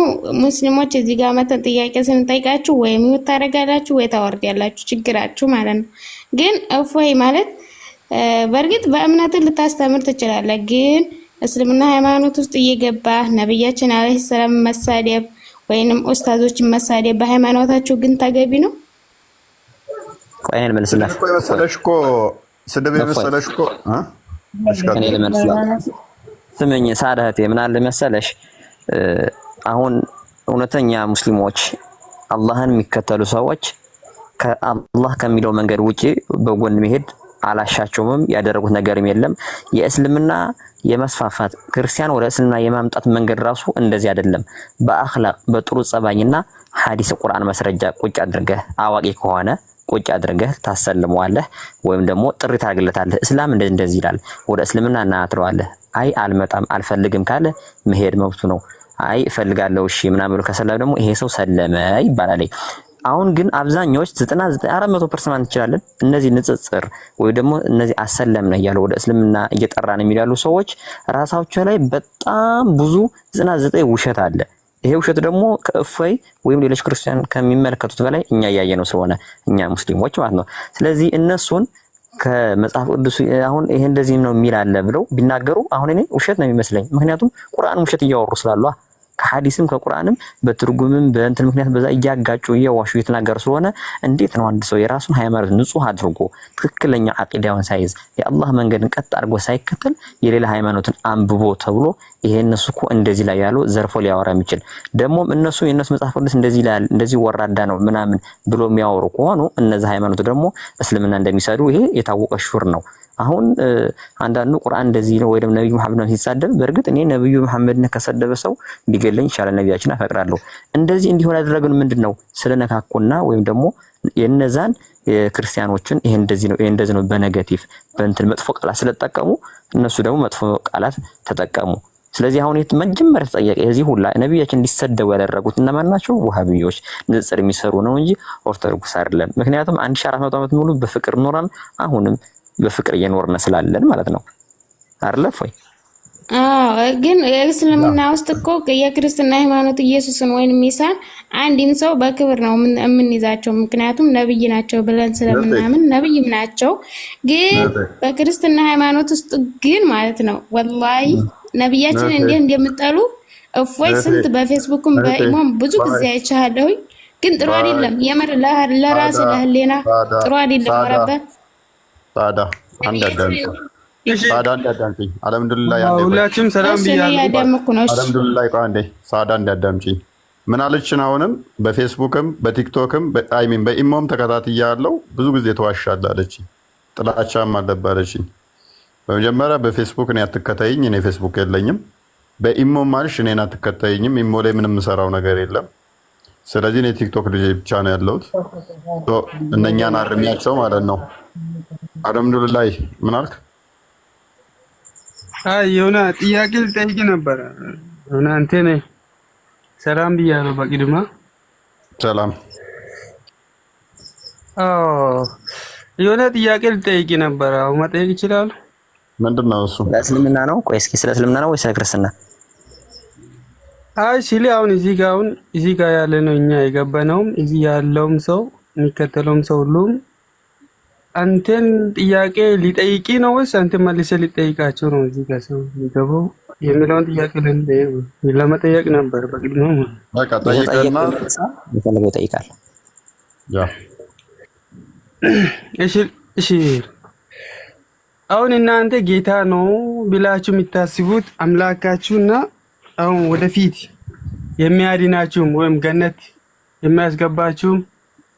ሙስሊሞች እዚህ ጋር መተን ጥያቄ ስንጠይቃችሁ ወይ ሚውት ታደርጋላችሁ ወይ ታወርዳላችሁ። ችግራችሁ ማለት ነው። ግን እፎይ ማለት በእርግጥ በእምነትን ልታስተምር ትችላለህ። ግን እስልምና ሃይማኖት ውስጥ እየገባ ነብያችን አለይሂ ሰላም መሳደብ ወይንም ኡስታዞችን መሳደብ በሃይማኖታችሁ ግን ተገቢ ነው? ቆይ እኔ ልመልስላት። ቆይ መሰለሽ እኮ ስድብ መሰለሽ እኮ እኔ ልመልስላት። ስምኝ ሳዳቴ ምን አለ መሰለሽ አሁን እውነተኛ ሙስሊሞች አላህን የሚከተሉ ሰዎች ከአላህ ከሚለው መንገድ ውጪ በጎን መሄድ አላሻቸውም። ያደረጉት ነገርም የለም። የእስልምና የመስፋፋት ክርስቲያን ወደ እስልምና የማምጣት መንገድ ራሱ እንደዚህ አይደለም። በአኽላቅ በጥሩ ጸባይና ሐዲስ ቁርአን መስረጃ ቁጭ አድርገህ አዋቂ ከሆነ ቁጭ አድርገህ ታሰልመዋለህ፣ ወይም ደግሞ ጥሪ ታደርግለታለህ። እስላም እንደዚህ ይላል፣ ወደ እስልምና ና ትለዋለህ። አይ አልመጣም አልፈልግም ካለ መሄድ መብቱ ነው። አይ እፈልጋለሁ እሺ ምናምን ብሎ ከሰለም ደግሞ ይሄ ሰው ሰለመ ይባላል። አሁን ግን አብዛኛዎች 400% እንችላለን እነዚህ ንጽጽር ወይ ደግሞ እነዚህ አሰለምነ እያሉ ወደ እስልምና እየጠራን የሚላሉ ሰዎች ራሳቸው ላይ በጣም ብዙ 99 ውሸት አለ። ይሄ ውሸት ደግሞ ከእፎይ ወይም ሌሎች ክርስቲያን ከሚመለከቱት በላይ እኛ ያያየነው ስለሆነ እኛ ሙስሊሞች ማለት ነው። ስለዚህ እነሱን ከመጽሐፍ ቅዱስ አሁን ይሄ እንደዚህ ነው የሚል አለ ብለው ቢናገሩ አሁን እኔ ውሸት ነው የሚመስለኝ። ምክንያቱም ቁርአን ውሸት እያወሩ ስላሉ ከሐዲስም ከቁርአንም በትርጉምም በእንትን ምክንያት በዛ እያጋጩ እየዋሹ እየተናገሩ ስለሆነ እንዴት ነው አንድ ሰው የራሱን ሃይማኖት ንጹህ አድርጎ ትክክለኛ አቂዳውን ሳይዝ የአላህ መንገድን ቀጥ አድርጎ ሳይከተል የሌላ ሃይማኖትን አንብቦ ተብሎ ይሄ እነሱ እኮ እንደዚህ ላይ ያለው ዘርፎ ሊያወራ የሚችል ደግሞም እነሱ የነሱ መጽሐፍ ቅዱስ እንደዚህ ላይ እንደዚህ ወራዳ ነው ምናምን ብሎ የሚያወሩ ከሆኑ እነዚህ ሃይማኖት ደግሞ እስልምና እንደሚሰዱ ይሄ የታወቀ ሹር ነው። አሁን አንዳንዱ ቁርአን እንደዚህ ነው ወይ ደግሞ ነብዩ መሐመድ ሲሳደብ በእርግጥ እኔ ነብዩ መሐመድን ከሰደበ ሰው ሊገለኝ ይችላል፣ ነብያችን አፈቅራለሁ። እንደዚህ እንዲሆን ያደረገን ምንድነው? ስለነካኩና ወይም ደግሞ የነዛን ክርስቲያኖችን ይሄ እንደዚህ ነው በኔጌቲቭ በእንትን መጥፎ ቃላት ስለተጠቀሙ እነሱ ደግሞ መጥፎ ቃላት ተጠቀሙ። ስለዚህ አሁን መጀመሪያ ተጠያቂ እዚህ ሁላ ነብያችን እንዲሰደቡ ያደረጉት እነማን ናቸው? ወሃቢዮች ንጽጽር የሚሰሩ ነው እንጂ ኦርቶዶክስ አይደለም። ምክንያቱም 1400 ዓመት ሙሉ በፍቅር ኖረን አሁንም በፍቅር እየኖርነ ስላለን ማለት ነው አይደል ወይ? ግን የእስልምና ውስጥ እኮ የክርስትና ሃይማኖት ኢየሱስን ወይንም ኢሳን አንድን ሰው በክብር ነው የምንይዛቸው። ምክንያቱም ነብይ ናቸው ብለን ስለምናምን ነብይም ናቸው። ግን በክርስትና ሃይማኖት ውስጥ ግን ማለት ነው ወላሂ ነብያችን እንደምጠሉ እፎይ ስንት በፌስቡክም በኢሞም ብዙ ጊዜ አይቻለሁኝ። ግን ጥሩ አይደለም። የምር ለራስ ለህሊና ጥሩ አይደለም። ወረበት ታዳ እንዳዳምጪኝ አልሐምዱሊላህ ሁላችንም ሰላም ብያለሁ። አልሐምዱሊላህ አንዴ ሳዳ እንዳዳምጪኝ ምን አለችን? አሁንም በፌስቡክም በቲክቶክም አይሚን በኢሞም ተከታትያለሁ። ብዙ ጊዜ ተዋሻለህ አለችኝ። ጥላቻም አለባለችኝ። በመጀመሪያ በፌስቡክ እኔ አትከታይኝ፣ እኔ ፌስቡክ የለኝም። በኢሞም ማልሽ እኔን አትከታይኝም። ኢሞ ላይ ምንም የምሰራው ነገር የለም። ስለዚህ እኔ ቲክቶክ ልጅ ብቻ ነው ያለሁት። እነኛን አርሚያቸው ማለት ነው። አልሐምዱሊላህ ምን አልክ? የሆነ ጥያቄ ልጠይቅ ነበረ። አንተ ነህ ሰላም ብያለሁ። በቅድማ ሰላም። የሆነ ጥያቄ ልጠይቅ ነበረ። አሁን መጠየቅ ይችላል? ምንድነው እሱ? ለእስልምና ነው? ቆይ እስኪ ስለ እስልምና ነው ወይስ ስለ ክርስትና? ሲሊ አሁን እዚህ ጋር ያለ ነው እኛ የገባነውም እዚህ ያለውም ሰው የሚከተለውም ሰው ሁሉም አንተን ጥያቄ ሊጠይቂ ነው ወይስ አንተ መልሰህ ሊጠይቃቸው ነው? እዚህ ጋር ሰው ሊገባው የሚለውን ጥያቄ ለመጠየቅ ነበር። በቅድሚያ በቃ ጠይቀና የፈለገው ይጠይቃል። ያ እሺ አሁን እናንተ ጌታ ነው ብላችሁ የምታስቡት አምላካችሁና አሁን ወደፊት የሚያድናችሁም ወይም ገነት የሚያስገባችሁም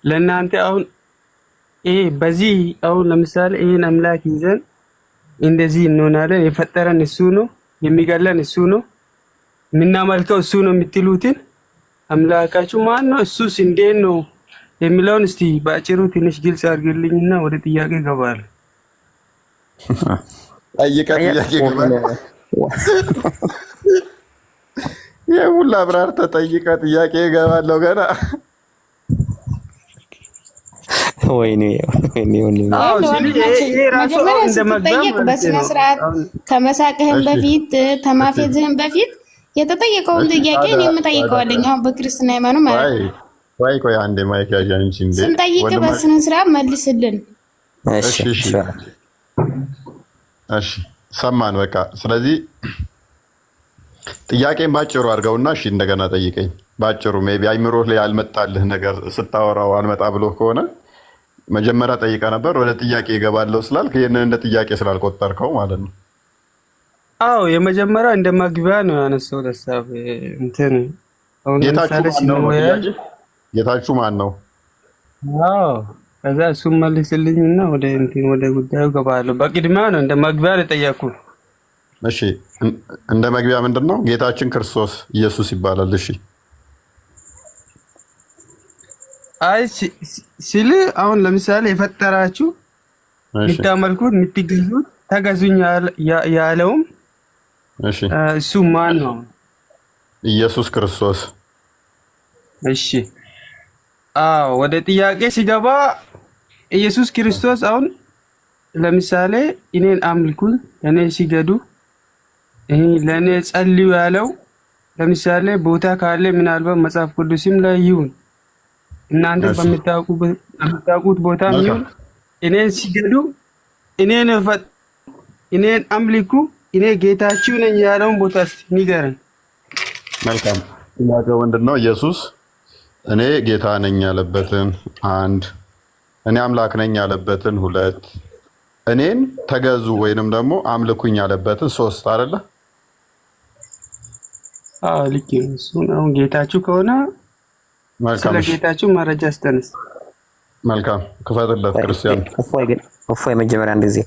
ለእናንተ አሁን ይሄ በዚህ አሁን ለምሳሌ ይሄን አምላክ ይዘን እንደዚህ እንሆናለን። የፈጠረን እሱ ነው፣ የሚገለን እሱ ነው፣ የምናመልከው እሱ ነው የምትሉትን አምላካችሁ ማን ነው? እሱስ እንዴት ነው የሚለውን እስቲ በአጭሩ ትንሽ ግልጽ አድርግልኝና ወደ ጥያቄ እገባለሁ። ጥያቄ ገባል። የሁላ አብራር ተጠይቀ ጥያቄ እገባለሁ ገና ወይኔ በስነ ስርዓት ከመሳቅህም በፊት ተማፌዝህም በፊት የተጠየቀውን ጥያቄ እኔ የምጠይቀዋለኝ። አሁን በክርስትና ሃይማኖት ማለት ነው። ቆይ አንዴ ማይክ ያዣ እንጂ እንዴ ስንጠይቅ በስነ ስርዓት መልስልን። እሺ ሰማን በቃ። ስለዚህ ጥያቄን ባጭሩ አድርገውና እሺ እንደገና ጠይቀኝ ባጭሩ። ሜቢ አይምሮህ ላይ ያልመጣልህ ነገር ስታወራው አልመጣ ብሎ ከሆነ መጀመሪያ ጠይቀህ ነበር። ወደ ጥያቄ እገባለሁ ስላልክ ይሄንን እንደ ጥያቄ ስላልቆጠርከው ማለት ነው። አዎ የመጀመሪያ እንደ መግቢያ ነው ያነሳው ሐሳብ እንትን ጌታችሁ ማን ነው? አዎ ከዛ እሱም መልስልኝና ወደ እንትን ወደ ጉዳዩ እገባለሁ። በቅድሚያ ነው እንደ መግቢያ ነው የጠየኩት። እሺ እንደ መግቢያ ምንድነው? ጌታችን ክርስቶስ ኢየሱስ ይባላል። እሺ አይ ሲል አሁን ለምሳሌ የፈጠራችሁ የምታመልኩት የምትገዙት ተገዙኝ ያለውም እሱ ማን ነው? ኢየሱስ ክርስቶስ። እሺ አዎ ወደ ጥያቄ ሲገባ ኢየሱስ ክርስቶስ አሁን ለምሳሌ እኔን አምልኩኝ፣ ለኔ ሲገዱ፣ ለኔ ጸልዩ ያለው ለምሳሌ ቦታ ካለ ምናልባት መጽሐፍ ቅዱስም ላይ ይሁን እናንተ በምታውቁት ቦታ ይሁን እኔን ሲገዱ እኔን አምልኩ እኔ ጌታችሁ ነኝ ያለውን ቦታ ንገረን። መልካም ጥያቄው ምንድነው? ኢየሱስ እኔ ጌታ ነኝ ያለበትን 1 እኔ አምላክ ነኝ ያለበትን 2 እኔን ተገዙ ወይንም ደግሞ አምልኩኝ ያለበትን 3 አይደለ? አዎ ልክ ነው። እሱን አሁን ጌታችሁ ከሆነ ስለ ጌታችሁ መረጃ አስተነስ። መልካም ክፈትለት ክርስቲያን። እፎይ መጀመሪያ እንደዚህ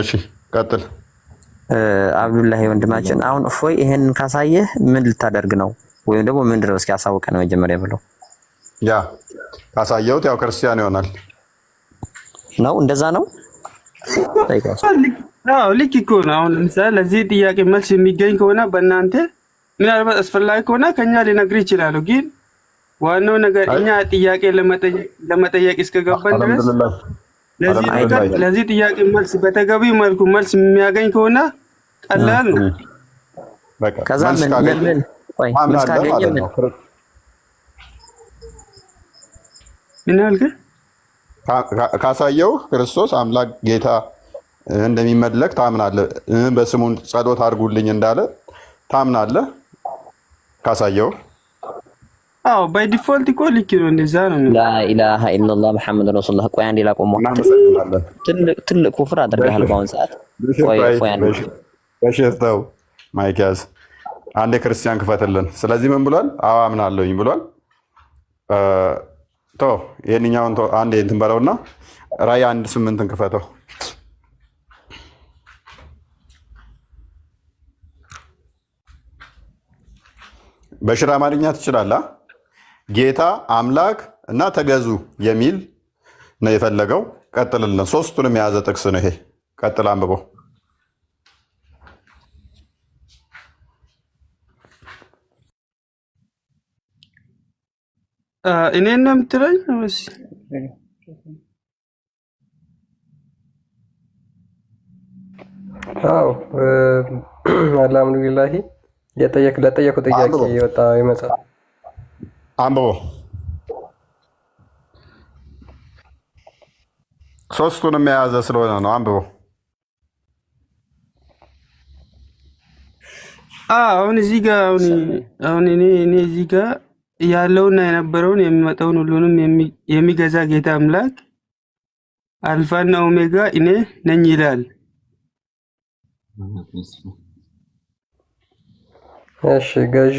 እሺ ቀጥል። አብዱላሂ ወንድማችን አሁን እፎይ ይሄን ካሳየህ ምን ልታደርግ ነው? ወይም ደግሞ ምን ድረስ ያሳውቀን መጀመሪያ ብለው ያ ካሳየሁት ያው ክርስቲያን ይሆናል ነው። እንደዛ ነው። አዎ ልክ እኮ ነው። አሁን ለምሳሌ ለዚህ ጥያቄ መልስ የሚገኝ ከሆነ በእናንተ ምናልባት አስፈላጊ ከሆነ ከኛ ሊነግር ይችላሉ። ግን ዋናው ነገር እኛ ጥያቄ ለመጠየቅ እስከገባን ድረስ ለዚህ ጥያቄ መልስ በተገቢ መልኩ መልስ የሚያገኝ ከሆነ ቀላል ነው። ከዛ ምን አልከ? ካሳየው ክርስቶስ አምላክ ጌታ እንደሚመለክ ታምናለህ። በስሙን ጸሎት አድርጉልኝ እንዳለ ታምናለህ ካሳየው? አዎ ባይ ዲፎልት እኮ ልክ ነው። እንደዛ ነው። ላኢላሃ ኢላላህ ሙሐመድ ረሱሉላህ። ቆይ አንዴ ላቆም። ትልቅ ኩፍር አድርገሃል በአሁን ሰዓት። በሽታው ማይካዝ አንዴ ክርስቲያን ክፈትልን። ስለዚህ ምን ብሏል? አዎ አምናለሁኝ ብሏል። ይሄንኛውን አንዴ እንትን በለውና ራዕይ 1:8 ክፈተው። በሽራ አማርኛ ትችላለህ? ጌታ አምላክ እና ተገዙ የሚል ነው የፈለገው። ቀጥልልን። 3ቱንም የያዘ ጥቅስ ነው ይሄ። ቀጥል አንብበው። እኔን ነው የምትለኝ? አዎ አልሐምዱሊላህ። ለጠየቁ ጥያቄ የወጣ ይመጣል። አንብቦ 3ቱንም የያዘ ስለሆነ ነው። አንብቦ አሁን እዚህ ጋር አሁን እኔ እዚህ ጋር ያለውና የነበረውን የሚመጣውን ሁሉንም የሚገዛ ጌታ አምላክ አልፋና ኦሜጋ እኔ ነኝ ይላል። እሺ ገዢ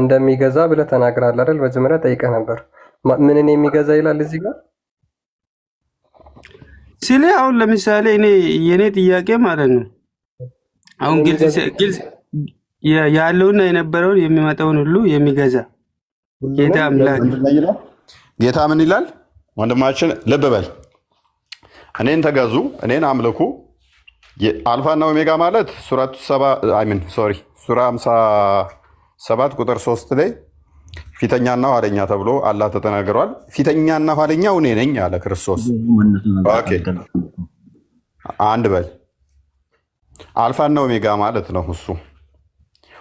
እንደሚገዛ ብለህ ተናግራለህ አይደል? መጀመሪያ ጠይቀህ ነበር። ምንን የሚገዛ ይላል እዚህ ጋር ሲል። አሁን ለምሳሌ የኔ ጥያቄ ማለት ነው አሁን ግልጽ ያለውና የነበረውን የሚመጣውን ሁሉ የሚገዛ ጌታ አምላክ ጌታ ምን ይላል? ወንድማችን ልብ በል። እኔን ተገዙ፣ እኔን አምልኩ። አልፋና ኦሜጋ ማለት ሱራ 57 ቁጥር 3 ላይ ፊተኛና ኋለኛ ተብሎ አላህ ተናግሯል። ፊተኛና ኋለኛው እኔ ነኝ አለ ክርስቶስ። ኦኬ አንድ በል። አልፋና ኦሜጋ ማለት ነው እሱ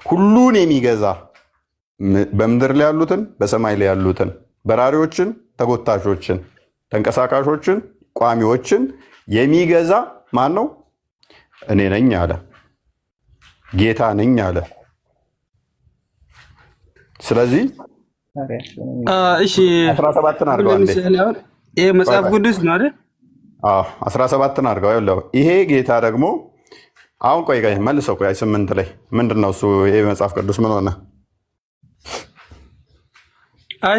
ሁሉን የሚገዛ በምድር ላይ ያሉትን በሰማይ ላይ ያሉትን በራሪዎችን፣ ተጎታቾችን፣ ተንቀሳቃሾችን፣ ቋሚዎችን የሚገዛ ማን ነው? እኔ ነኝ አለ። ጌታ ነኝ አለ። ስለዚህ እሺ 17ን አድርገው አንዴ። ይሄ መጽሐፍ ቅዱስ ነው አይደል? 17ን አድርገው። ይሄ ጌታ ደግሞ አሁን ቆይ መልሰው 8 ላይ ምንድነው እሱ? ይሄ መጽሐፍ ቅዱስ ምን ሆነ?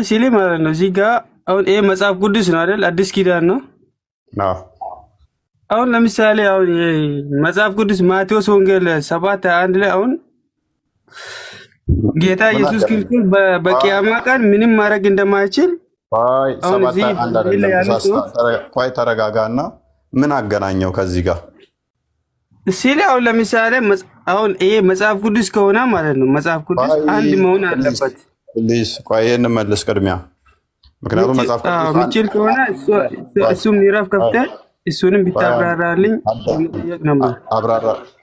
ሲል ማለት ነው እዚህ ጋር አሁን ይሄ መጽሐፍ ቅዱስ ነው አይደል? አዲስ ኪዳን ነው። አሁን ለምሳሌ አሁን መጽሐፍ ቅዱስ ማቴዎስ ወንጌል 7:21 ላይ አሁን ጌታ ኢየሱስ ክርስቶስ በቂያማ ቀን ምንም ማድረግ እንደማይችል ቆይ ተረጋጋና ምን አገናኘው ከዚህ ጋር ሲል አሁን ለምሳሌ አሁን ይሄ መጽሐፍ ቅዱስ ከሆነ ማለት ነው መጽሐፍ ቅዱስ አንድ መሆን አለበት። ቆይ ይሄን መልስ ቅድሚያ። ምክንያቱም መጽሐፍ ቅዱስ ምችል ከሆነ እሱም ምዕራፍ ከፍተህ እሱንም ቢታብራራልኝ ጠየቅ ነበር።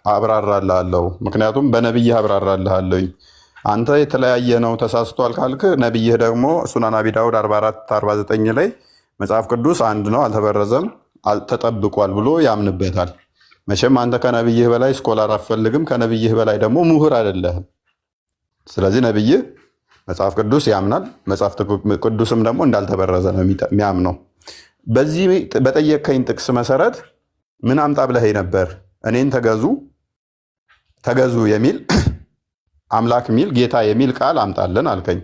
አብራራልሃለሁ። ምክንያቱም በነብይህ አብራራልሃለሁ። አንተ የተለያየ ነው ተሳስቷል ካልክ ነብይህ ደግሞ ሱናን አቢ ዳውድ 44 49 ላይ መጽሐፍ ቅዱስ አንድ ነው አልተበረዘም ተጠብቋል ብሎ ያምንበታል። መቼም አንተ ከነብይህ በላይ ስኮላር አትፈልግም፣ ከነብይህ በላይ ደግሞ ምሁር አይደለህም። ስለዚህ ነብይህ መጽሐፍ ቅዱስ ያምናል፣ መጽሐፍ ቅዱስም ደግሞ እንዳልተበረዘ ነው የሚያምነው። በዚህ በጠየቀኝ ጥቅስ መሰረት ምን አምጣ ብለህ ነበር? እኔን ተገዙ የሚል አምላክ የሚል ጌታ የሚል ቃል አምጣልን አልከኝ።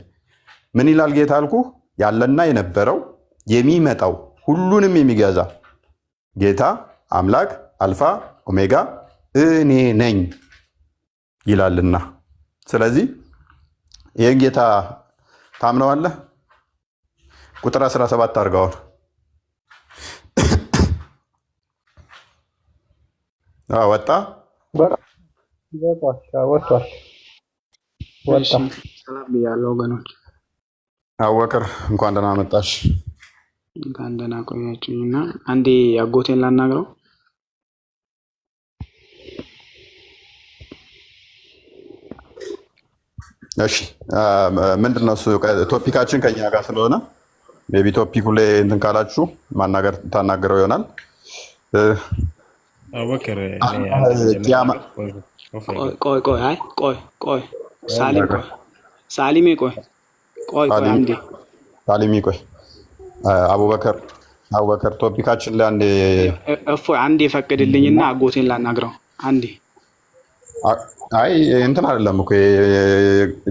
ምን ይላል ጌታ አልኩ? ያለና የነበረው የሚመጣው ሁሉንም የሚገዛ ጌታ አምላክ አልፋ ኦሜጋ እኔ ነኝ ይላልና፣ ስለዚህ ይህን ጌታ ታምነዋለህ? ቁጥር 17 አድርገዋል። ወጣ ሰላም ብያለሁ ወገኖች። አወቅር እንኳን ደህና መጣሽ። እንኳን ደህና ቆያችሁኝ። እና አንዴ አጎቴን ላናግረው። እሺ ምንድን ነው እሱ? ቶፒካችን ከኛ ጋር ስለሆነ ሜቢ ቶፒኩ ላይ እንትን ካላችሁ ማናገር ታናገረው ይሆናል። አወቅር ቆይ ሳሊሜ ቆይ አቡበከር ቶፒካችን ላይ አንዴ ፈቅድልኝና አጎቴን ላናግረው አንዴ። አይ እንትን አይደለም እኮ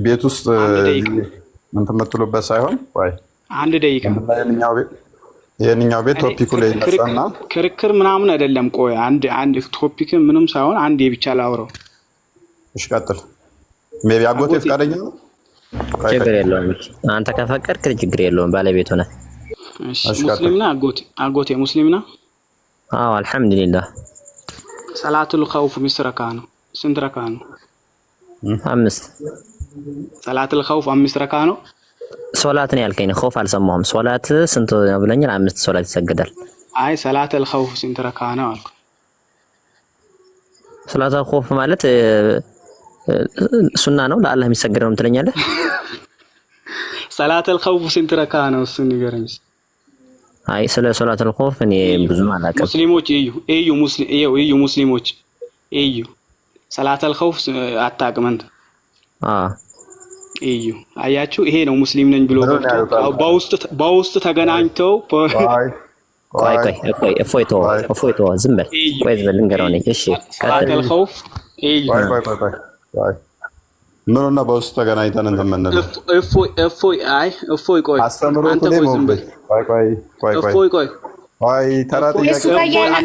ቤት ውስጥ እንትን የምትሉበት ሳይሆን አንድ ደቂቃ የእኛው ቤት ቶፒኩ ላይ ይነሳና ክርክር ምናምን አይደለም። ቆይ አንድ ቶፒክ ምንም ሳይሆን አንዴ ብቻ ላውረው። እሺ ቀጥል። ሜቢ አጎቴ ፈቃደኛ ነው? ችግር የለውም። አንተ ከፈቀድክ ችግር የለውም። ባለቤቱ ነህ። እሺ ሙስሊም ነህ? አጎቴ ሙስሊም ነህ? አዎ አልሐምዱሊላህ። ሰላቱል ኸውፍ ሚስት ረካ ነው? ስንት ረካ ነው? 5። ሰላቱል ኸውፍ 5 ረካ ነው። ሶላት ነው ያልከኝ? ኸውፍ አልሰማሁም። ሶላት ስንት ነው ብለኛል? 5 ሶላት ይሰገዳል። አይ ሰላቱል ኸውፍ ስንት ረካ ነው አልኩ። ሰላቱል ኸውፍ ማለት ሱና ነው ለአላህ የሚሰገደው ነው ትለኛለህ? ሰላቱል ኸውፍ ስንት ረካ ነው? እሱን ንገረኝ። አይ ስለ ሰላቱል ኸውፍ እኔ ብዙም አላውቅም። ሙስሊሞች ሙስሊሞች ሰላቱል ኸውፍ አታውቅም አንተ? አያችሁ፣ ይሄ ነው ሙስሊም ነኝ ብሎ በውስጥ ተገናኝተው እፎይቶ ዝም በል ቆይ ልንገረው ነኝ። እሺ ሰላቱል ኸውፍ ምኑና በውስጥ ተገናኝተን እንትን የምንለው እፎይ ቆይ አስተምሮት ላይ ቆይ ተራ ጥያቄ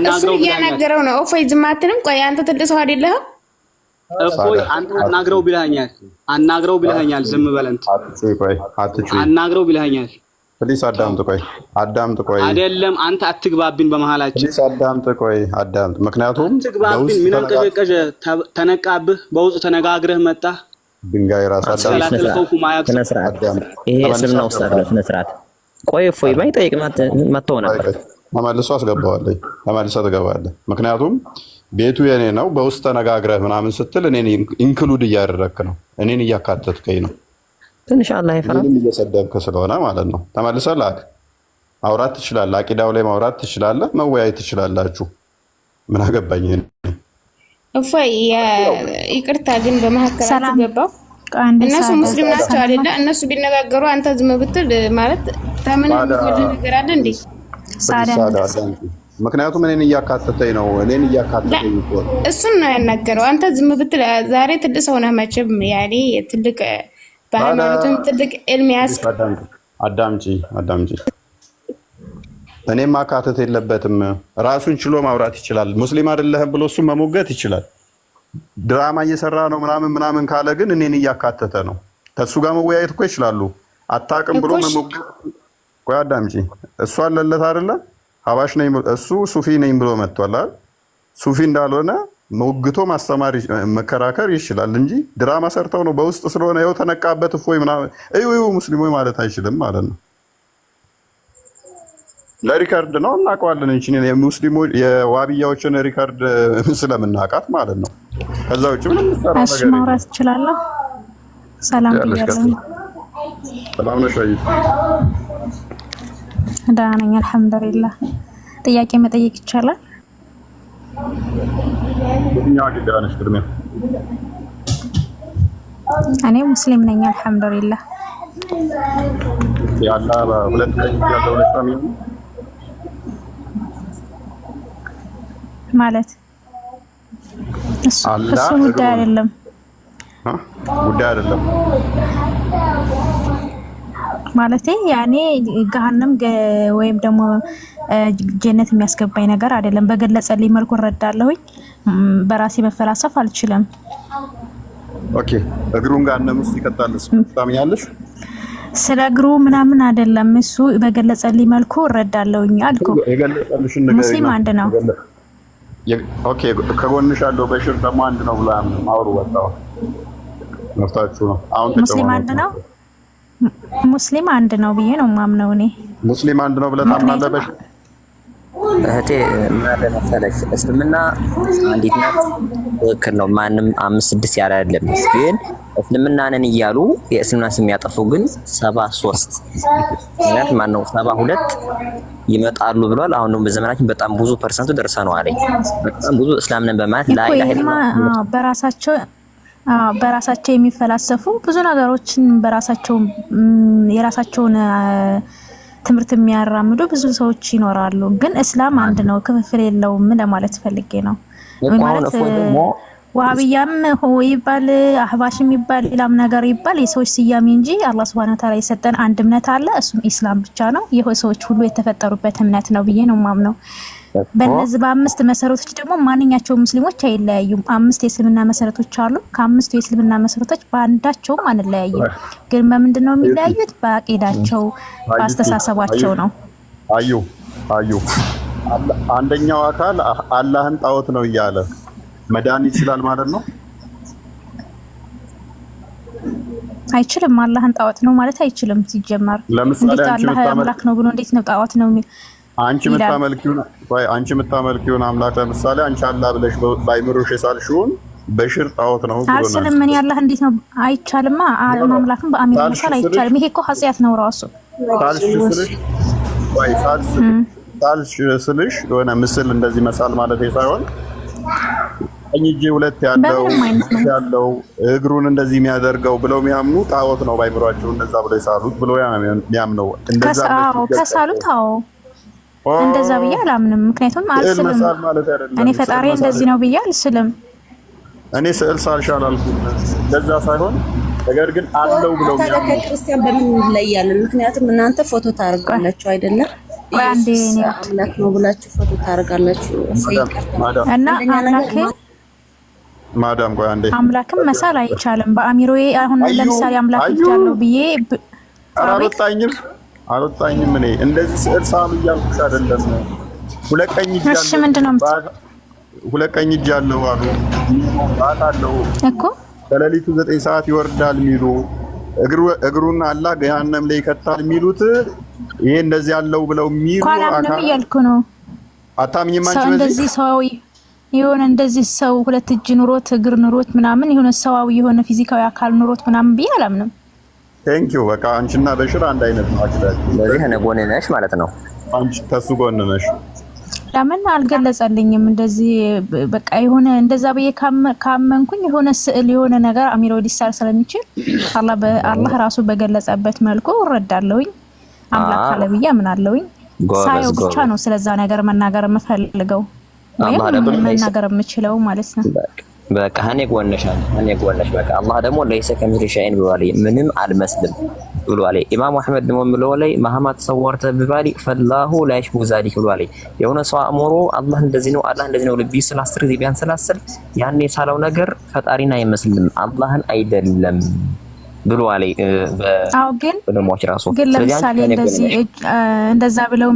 እሱ እያናገረው ነው። እፎይ ዝም አትልም? ቆይ አንተ ትልቅ ሰው አይደለህም? እፎይ አንተ አናግረው ብለኸኛል። ዝም በለንት አናግረው ብለኸኛል። ፕሊስ አዳምጥ ቆይ አይደለም አንተ አትግባብን በመሃላችን። ፕሊስ አዳምጥ ምክንያቱም አትግባብን። ምን አንቀዠቀዠ ተነቃብህ። በውስጥ ተነጋግረህ መጣ ድንጋይ ራስ ስነ ስርዓት። ይሄ እስልምና ውስጥ አለ ስነ ስርዓት። ቆይ እፎይ ባይጠይቅ መተው ነበር። ተመልሶ አስገባዋለሁ። ተመልሰህ ትገባለህ። ምክንያቱም ቤቱ የኔ ነው። በውስጥ ተነጋግረህ ምናምን ስትል እኔን ኢንክሉድ እያደረግክ ነው። እኔን እያካተትከኝ ነው። ትንሽ አላህ ይፈራል። እየሰደብክ ስለሆነ ማለት ነው። ተመልሰህ ማውራት ትችላለህ። አቂዳው ላይ ማውራት ትችላለህ። መወያየት ትችላላችሁ። ምን አገባኝ። እፎይ ይቅርታ ግን በመሀከላችሁ ገባው። እነሱ ሙስሊም ናቸው አይደለ? እነሱ ቢነጋገሩ አንተ ዝም ብትል ማለት ታምን ነገር አለ እንዴ? ምክንያቱም እኔን እያካተተኝ ነው። እሱን ነው ያናገረው። አንተ ዝም ብትል ዛሬ ትልቅ ሰው ነህ መቼም ያኔ ትልቅ በሃይማኖትም ትልቅ ዕልም ያዝክ። አዳምጪ እኔም ማካተት የለበትም። ራሱን ችሎ ማውራት ይችላል። ሙስሊም አይደለህም ብሎ እሱን መሞገት ይችላል። ድራማ እየሰራ ነው ምናምን ካለ ግን እኔን እያካተተ ነው። ከእሱ ጋር መወያየት እኮ ይችላሉ። አታውቅም ብሎ መሞገት። ቆይ አዳምጪ። እሱ አለለት አይደለ? ሀባሽ ነኝ እሱ ሱፊ ነኝ ብሎ መጥቷል አይደል? ሱፊ እንዳልሆነ ሞግቶ ማስተማር መከራከር ይችላል እንጂ ድራማ ሰርተው ነው በውስጥ ስለሆነ ይኸው ተነቃበት እፎይ ምናምን እዩ ሙስሊሞች ማለት አይችልም ማለት ነው። ለሪካርድ ነው እናውቀዋለን እንጂ የሙስሊሞች የዋብያዎችን ሪካርድ ስለምናውቃት ማለት ነው። ከዛ ውጭ ምንም ሰራው ነገር የለም። ማውራት እችላለሁ። ሰላም ብያለሁ። ሰላም ነሽ? ደህና ነኝ አልሐምዱሊላህ። ጥያቄ መጠየቅ ይቻላል? የትኛው አቂዳ ነሽ? ቅድሚያ እኔ ሙስሊም ነኝ አልሐምዱሊላህ። ያላ በሁለት ቀኝ ያለው ለሳሚ ማለት እሱ ጉዳይ አይደለም። ጉዳይ አይደለም ማለቴ ያኔ ገሃነም ወይም ደግሞ ጀነት የሚያስገባኝ ነገር አይደለም። በገለጸልኝ መልኩ እረዳለሁኝ። በራሴ መፈላሰፍ አልችልም። ኦኬ እግሩን ገሃነም ውስጥ ይከታልስ ታምኛለሽ? ስለ እግሩ ምናምን አይደለም። እሱ በገለጸልኝ መልኩ እረዳለሁኝ አልኩ። የገለጸልሽን ነገር ሙስሊም አንድ ነው። ኦኬ ከጎንሽ ያለው በሽር ደግሞ አንድ ነው ብላ አውሩ ወጣው መፍታችሁ ነው። አሁን ሙስሊም አንድ ነው። ሙስሊም አንድ ነው ብዬ ነው ማምነው እኔ። ሙስሊም አንድ ነው ብለህ ታምናለህ? በሽር እህቴ ምን አለ መሰለሽ፣ እስልምና አንዲት ናት። ትክክል ነው። ማንም 5-6 ያለ አይደለም። ግን እስልምና ነን እያሉ የእስልምና ስም ያጠፉ ግን 73 ማለት ማን ነው 72 ይመጣሉ ብሏል። አሁን ነው በዘመናችን በጣም ብዙ ፐርሰንቱ ደርሰናል አለኝ። በጣም ብዙ እስላም ነን በማለት ላይ በራሳቸው የሚፈላሰፉ ብዙ ነገሮችን በራሳቸው የራሳቸውን ትምህርት የሚያራምዱ ብዙ ሰዎች ይኖራሉ። ግን እስላም አንድ ነው፣ ክፍፍል የለውም ለማለት ፈልጌ ነው። ማለት ዋሃብያም ይባል አህባሽም ይባል ሌላም ነገር ይባል የሰዎች ስያሜ እንጂ አላህ Subhanahu Wa Ta'ala የሰጠን አንድ እምነት አለ። እሱም ኢስላም ብቻ ነው። ይሄ ሰዎች ሁሉ የተፈጠሩበት እምነት ነው ብዬ ነው ማምነው። በእነዚህ በ5 መሰረቶች ደግሞ ማንኛቸውም ሙስሊሞች አይለያዩም። 5 የእስልምና መሰረቶች አሉ። ከ5ቱ የእስልምና መሰረቶች በአንዳቸውም አንለያይም። ግን በምንድን ነው የሚለያዩት? በአቂዳቸው፣ በአስተሳሰባቸው ነው። አዩ አንደኛው አካል አላህን ጣዖት ነው እያለ መዳን ይችላል ማለት ነው? አይችልም። አላህን ጣዖት ነው ማለት አይችልም። ሲጀመር እንዴት አላህ አምላክ ነው ብሎ እንዴት ነው ጣዖት ነው? አንቺ የምታመልኪውን አምላክ ለምሳሌ አንቺ አላህ ብለሽ ባይምሮሽ የሳልሽውን በሽር ጣዖት ነው ብሎ ነው አልስልም። ምን ያላህ እንዴት ነው? አይቻልም። አላህ አምላክን በአሚር መሳል አይቻልም። ይሄ እኮ ኃጢአት ነው ራሱ። ሳልሽ ስልሽ የሆነ ምስል እንደዚህ መሳል ማለት ሳይሆን ቀኝ እጄ ሁለት ያለው እግሩን እንደዚህ የሚያደርገው ብለው የሚያምኑ ጣዖት ነው ባይምሯቸው እንደዛ ብለው የሳሉት ብለው የሚያምነው እንደዛ ከሳሉት። አዎ እንደዛ ብዬ አላምንም። ምክንያቱም አልስልም። እኔ ፈጣሪ እንደዚህ ነው ብዬ አልስልም። እኔ ስዕል ሳልሽ አላልኩም። እንደዛ ሳይሆን ነገር ግን አለው ብለው የሚያምኑ ከክርስቲያን በምን ይለያል? ምክንያቱም እናንተ ፎቶ ታርጋላችሁ አይደለም? አምላክ ነው ብላችሁ ፎቶ ታርጋላችሁ። እና ማዳም ቆይ አንዴ አምላክም መሳል አይቻልም። በአሚሮዬ አሁን ለምሳሌ አምላክ ይቻለው ብዬ አልወጣኝም። እኔ እንደዚህ ስዕል ሳም እያልኩሽ አይደለም። ሁለት ቀኝ እጅ እሺ፣ ምንድነው ሁለት ቀኝ እጅ ያለው አሉ አታለው እኮ በሌሊቱ 9 ሰዓት ይወርዳል የሚሉ እግሩን አላህ ገሃነም ላይ ይከታል የሚሉት ይሄ እንደዚህ ያለው ብለው የሚሉ አካል እያልኩ ነው። አታምኝም አንቺ እንደዚህ ሰው የሆነ እንደዚህ ሰው ሁለት እጅ ኑሮት እግር ኑሮት ምናምን የሆነ ሰዋዊ የሆነ ፊዚካዊ አካል ኑሮት ምናምን ብዬ አላምንም። ቴንኪው በቃ አንቺና በሽር አንድ አይነት ነው አክላችሁ። ስለዚህ እኔ ጎን ነሽ ማለት ነው። አንቺ ከሱ ጎን ነሽ። ለምን አልገለጸልኝም? እንደዚህ በቃ የሆነ እንደዛ ብዬ ካመንኩኝ የሆነ ስዕል የሆነ ነገር አሚሮ ሊሳል ስለሚችል አላህ ራሱ በገለጸበት መልኩ እረዳለሁኝ። አምላክ አለ ብዬ አምናለሁኝ። ሳየው ብቻ ነው ስለዛ ነገር መናገር የምፈልገው ወይም መናገር የምችለው ማለት ነው። በቃ እኔ ጎንነሽ በቃ አላህ ደግሞ ለይሰ ከሚል ሸይን ብሏል። ምንም አልመስልም ብሏል። ኢማም አህመድ ደግሞ ብሏል ማህማ ተሰወርተ በባሊ ፈላሁ ላ ይሽቡ ዛሊክ ብሏል። የሆነ ሰው አእምሮ አላህ እንደዚህ ነው አላህ እንደዚህ ነው ልብ ይስል 10 ጊዜ ቢያንሰላስል ያኔ የሳለው ነገር ፈጣሪን አይመስልም አላህን አይደለም ብሏል። ግን ለምሳሌ እንደዛ ብለው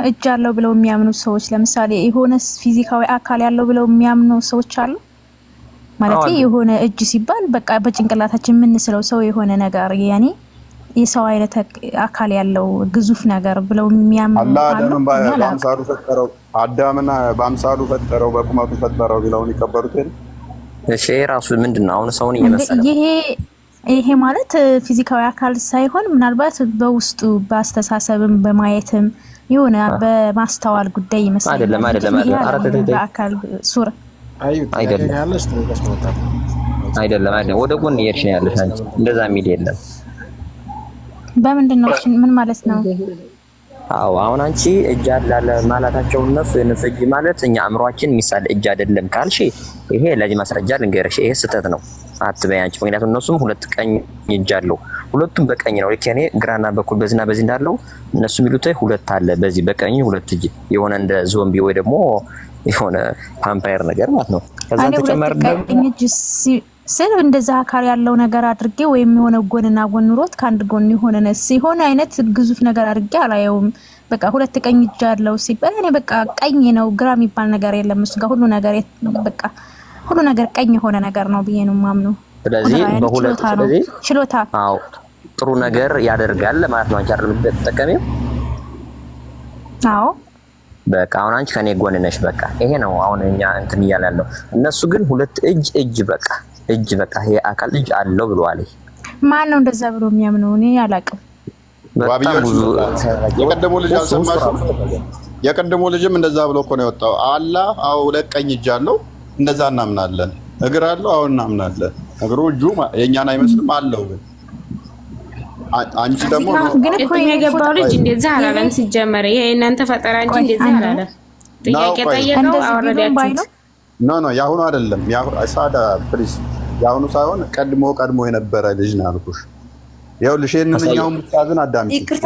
እጅ አለው ብለው የሚያምኑ ሰዎች ለምሳሌ የሆነ ፊዚካዊ አካል ያለው ብለው የሚያምኑ ሰዎች አሉ ማለት የሆነ እጅ ሲባል በቃ በጭንቅላታችን የምንስለው ሰው የሆነ ነገር ያኔ የሰው አይነት አካል ያለው ግዙፍ ነገር ብለው የሚያምኑ አላህ አዳምን በአምሳሉ ፈጠረው፣ አዳምና በአምሳሉ ፈጠረው፣ በቁመቱ ፈጠረው ቢለውን ይቀበሉት አይደል? እሺ ራሱ ምንድነው አሁን ሰውን እየመሰለ ይሄ ማለት ፊዚካዊ አካል ሳይሆን ምናልባት በውስጡ በአስተሳሰብም በማየትም የሆነ በማስተዋል ጉዳይ ይመስላል። አይደለም በአካል ሱራ አይደለም ወደ ጎን እየሄድሽ ነው ያለሽ አንቺ። እንደዛ የሚል የለም። በምንድን ነው ምን ማለት ነው? አዎ አሁን አንቺ እጅ አላለ ማለታቸው እነሱ የነሱ እጅ ማለት እኛ አእምሯችን የሚሳል እጅ አይደለም ካልሽ ይሄ ለዚህ ማስረጃ ልንገርሽ፣ ይሄ ስህተት ነው አትበይ አንቺ። ምክንያቱም እነሱም ሁለት ቀኝ እጅ አለው፣ ሁለቱም በቀኝ ነው። ልክ እኔ ግራና በኩል በዚህና በዚህ እንዳለው እነሱ የሚሉት ሁለት አለ፣ በዚህ በቀኝ ሁለት እጅ የሆነ እንደ ዞምቢ ወይ ደግሞ የሆነ ቫምፓየር ነገር ማለት ነው። ከዛ ተጨማሪ ቀኝ እጅ ስለ እንደዛ አካል ያለው ነገር አድርጌ ወይም የሆነ ጎንና ጎን ኑሮት ከአንድ ጎን የሆነ ሲሆን አይነት ግዙፍ ነገር አድርጌ አላየውም። በቃ ሁለት ቀኝ እጅ አለው ሲባል እኔ በቃ ቀኝ ነው ግራ የሚባል ነገር የለም እሱ ጋር ሁሉ ነገር በቃ ሁሉ ነገር ቀኝ የሆነ ነገር ነው ብዬ ነው የማምነው። ስለዚህ በሁለት ስለዚህ ችሎታ አዎ ጥሩ ነገር ያደርጋል ማለት ነው። አንቺ አይደል የምትጠቀሚው? አዎ በቃ አሁን አንቺ ከኔ ጎን ነሽ። በቃ ይሄ ነው አሁን እኛ እንትን እያላለሁ። እነሱ ግን ሁለት እጅ በቃ ይሄ አካል እጅ አለው ብለዋል። ማን ነው እንደዛ ብሎ የሚያምነው? እኔ አላውቅም። በጣም ብዙ የቀደሙ ልጅ አልሰማሽም? የቀደሙ ልጅም እንደዛ ብሎ እኮ ነው የወጣው። አላህ አዎ ሁለት ቀኝ እጅ አለው፣ እንደዛ እናምናለን። እግር አለው፣ አዎ እናምናለን። እግሩ እጁ የኛን አይመስልም አለው። ግን አንቺ ደግሞ ግን እኮ የገባው ልጅ እንደዛ አላለም። ሲጀመር ይሄ እናንተ ፈጠራ እንጂ እንደዛ አላለም። ጥያቄ ጠየቀው አወረዳችሁ። ኖ ያሁኑ አይደለም። ሳዳ ፕሊስ ያሁኑ ሳይሆን ቀድሞ የነበረ ልጅ ነው ያልኩሽ። ይኸውልሽ የእነኛውን ሙስታዝን አዳምጪ። ይቅርታ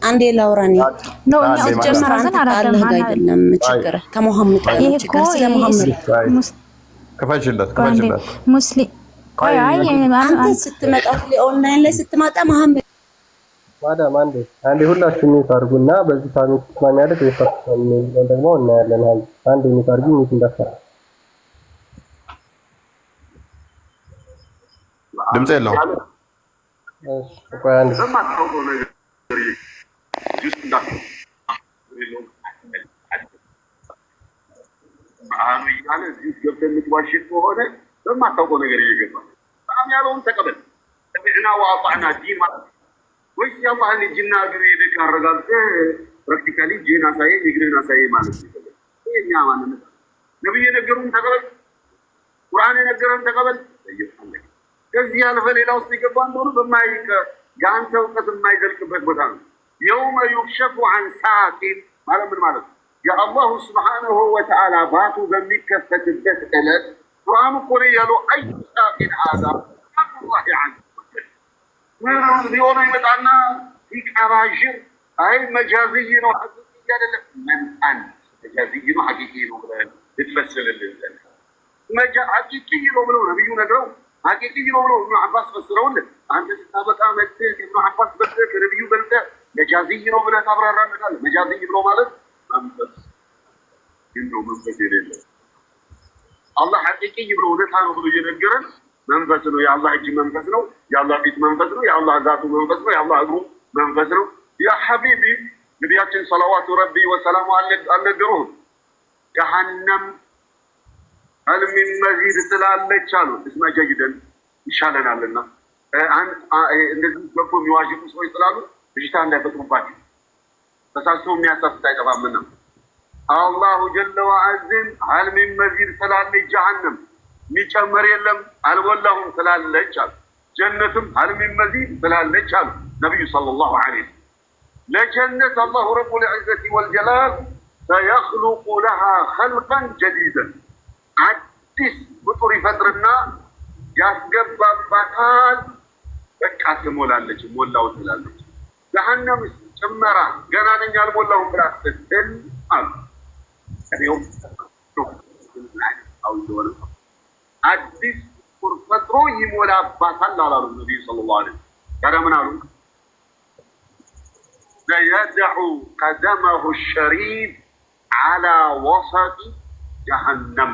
አንዴ ላውራ ነው ሲጀመር አንተ አላህ ጋር አይደለም ችግር ከመሐመድ ጋር ነው ችግር። ስለ መሐመድ ክፈችለት ሙስሊም ቆይ አንተ ስትመጣ ኦንላይን ላይ ስትመጣ መሐመድ ማዳም አንዴ ሁላችሁም ሚውት አድርጉና በዚህ ታሪክ ተስማሚያለሽ ወይ ተስማሚ ደግሞ እናያለን። አንዴ ሚውት አድርጉ። ሚውት እንዳትሰራ ድምጽ የለውም። እሺ ቆይ አንዴ አሁን ይላል እዚህ ገብተን ምትዋሽ ከሆነ በማታውቀው ነገር እየገባ በጣም ያለውን ተቀበል። ተብዕና ወአጣዕና ዲን ማለት ወይስ ያላህ ልጅና እግር ሄደህ ካረጋግጠህ ፕራክቲካሊ ጂና ሳይ እግርና ሳይ ማለት ነው። የኛ ማንነት ነብዩ የነገሩን ተቀበል፣ ቁርአን የነገረን ተቀበል። ሰይጣን ከዚህ ያለፈ ሌላ ውስጥ የገባ እንደሆነ በማይቀ ጋንተ እውቀት የማይዘልቅበት ቦታ ነው። የውመ ዩክሸፉ አን ሳቂን ማለት ምን ማለት ነው? የአላሁ ስብሓነሁ ወተዓላ ባቱ በሚከፈትበት ዕለት ቁርአኑ እኮ ነው ያለው አይ ሳቂን አዛ አላህ ዐዘ ወጀል ምንም ሊሆነ ይመጣና ሲቀባዥር አይ መጃዝይ ነው ሐቂቂ አይደለም። ምን አንድ መጃዝይ ነው ሐቂቂ ነው ብለህ ልትፈስልልን ዘንድ ሐቂቂ ነው ብለው ነብዩ ነግረው ሐቂቂ ነው ብለው ኢብኑ አባስ ፈስረውልን አንተ ስታበቃ መጥተህ ኢብኑ አባስ በልተህ ከነብዩ በልተህ መጃዝይ ነው ብለህ ታብራራለህ። መጃዝይ ብሎ ማለት መንፈስ ግን ነው መንፈስ የሌለው አላህ ሐቂቂ ብሎ እውነታ ነው ብሎ እየነገረን መንፈስ ነው። የአላህ እጅ መንፈስ ነው። የአላህ ፊት መንፈስ ነው። የአላህ ዛቱ መንፈስ ነው። የአላህ እግሩ መንፈስ ነው። ያ ሐቢቢ ነቢያችን ሰለዋቱ ረቢ ወሰላሙ አልነገሩህም? ጀሃነም هل من مزيد ትላለች አሉ። እስማ ጀይደን ይሻለናልና እንደዚህ በጎ የሚዋዥቁ ሰዎች ስላሉ ብዥታ እንዳይፈጥሩባቸው ተሳስቶ የሚያሳስት አይጠፋምና አላሁ ጀለ ወዐዝን هل من مزيد ትላለች ጀሃነም የሚጨመር የለም አልወላሁም ትላለች አሉ። ጀነትም هل من مزيد ትላለች አሉ ነብዩ ሰለላሁ ዐለይሂ ወሰለም። ለጀነት አላሁ ረቡል ዒዘቲ ወልጀላል سيخلق لها خلقا جديدا አዲስ ፍጡር ይፈጥርና ያስገባባታል። በቃ ትሞላለች፣ ሞላው ትላለች። ጀሃነም ጭመራ ገና ነኝ አልሞላሁም ብላ ስትል አሉ አዲስ ፍጡር ፈጥሮ ይሞላባታል አላሉ ነብዩ ሰለላሁ ዐለይሂ ወሰለም። ታዲያ ምን አሉ? سيدع قدمه الشريف على وسط جهنم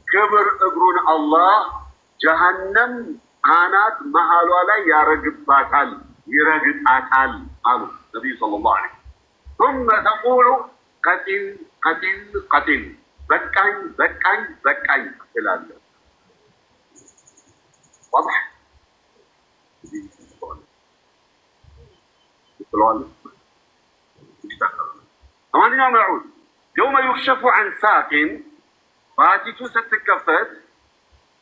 ክብር እግሩን አላህ ጀሃነም አናት መሃሏ ላይ ያረግባታል ይረግጣታል አሉ ነብዩ ሰለላሁ ዐለይሂ ወሰለም። ثم تقول قتل قتل قتل በቃኝ በቃኝ በቃኝ ትላለህ። واضح ثمانية معود يوم يكشف عن ساق فاتيتو ستكفت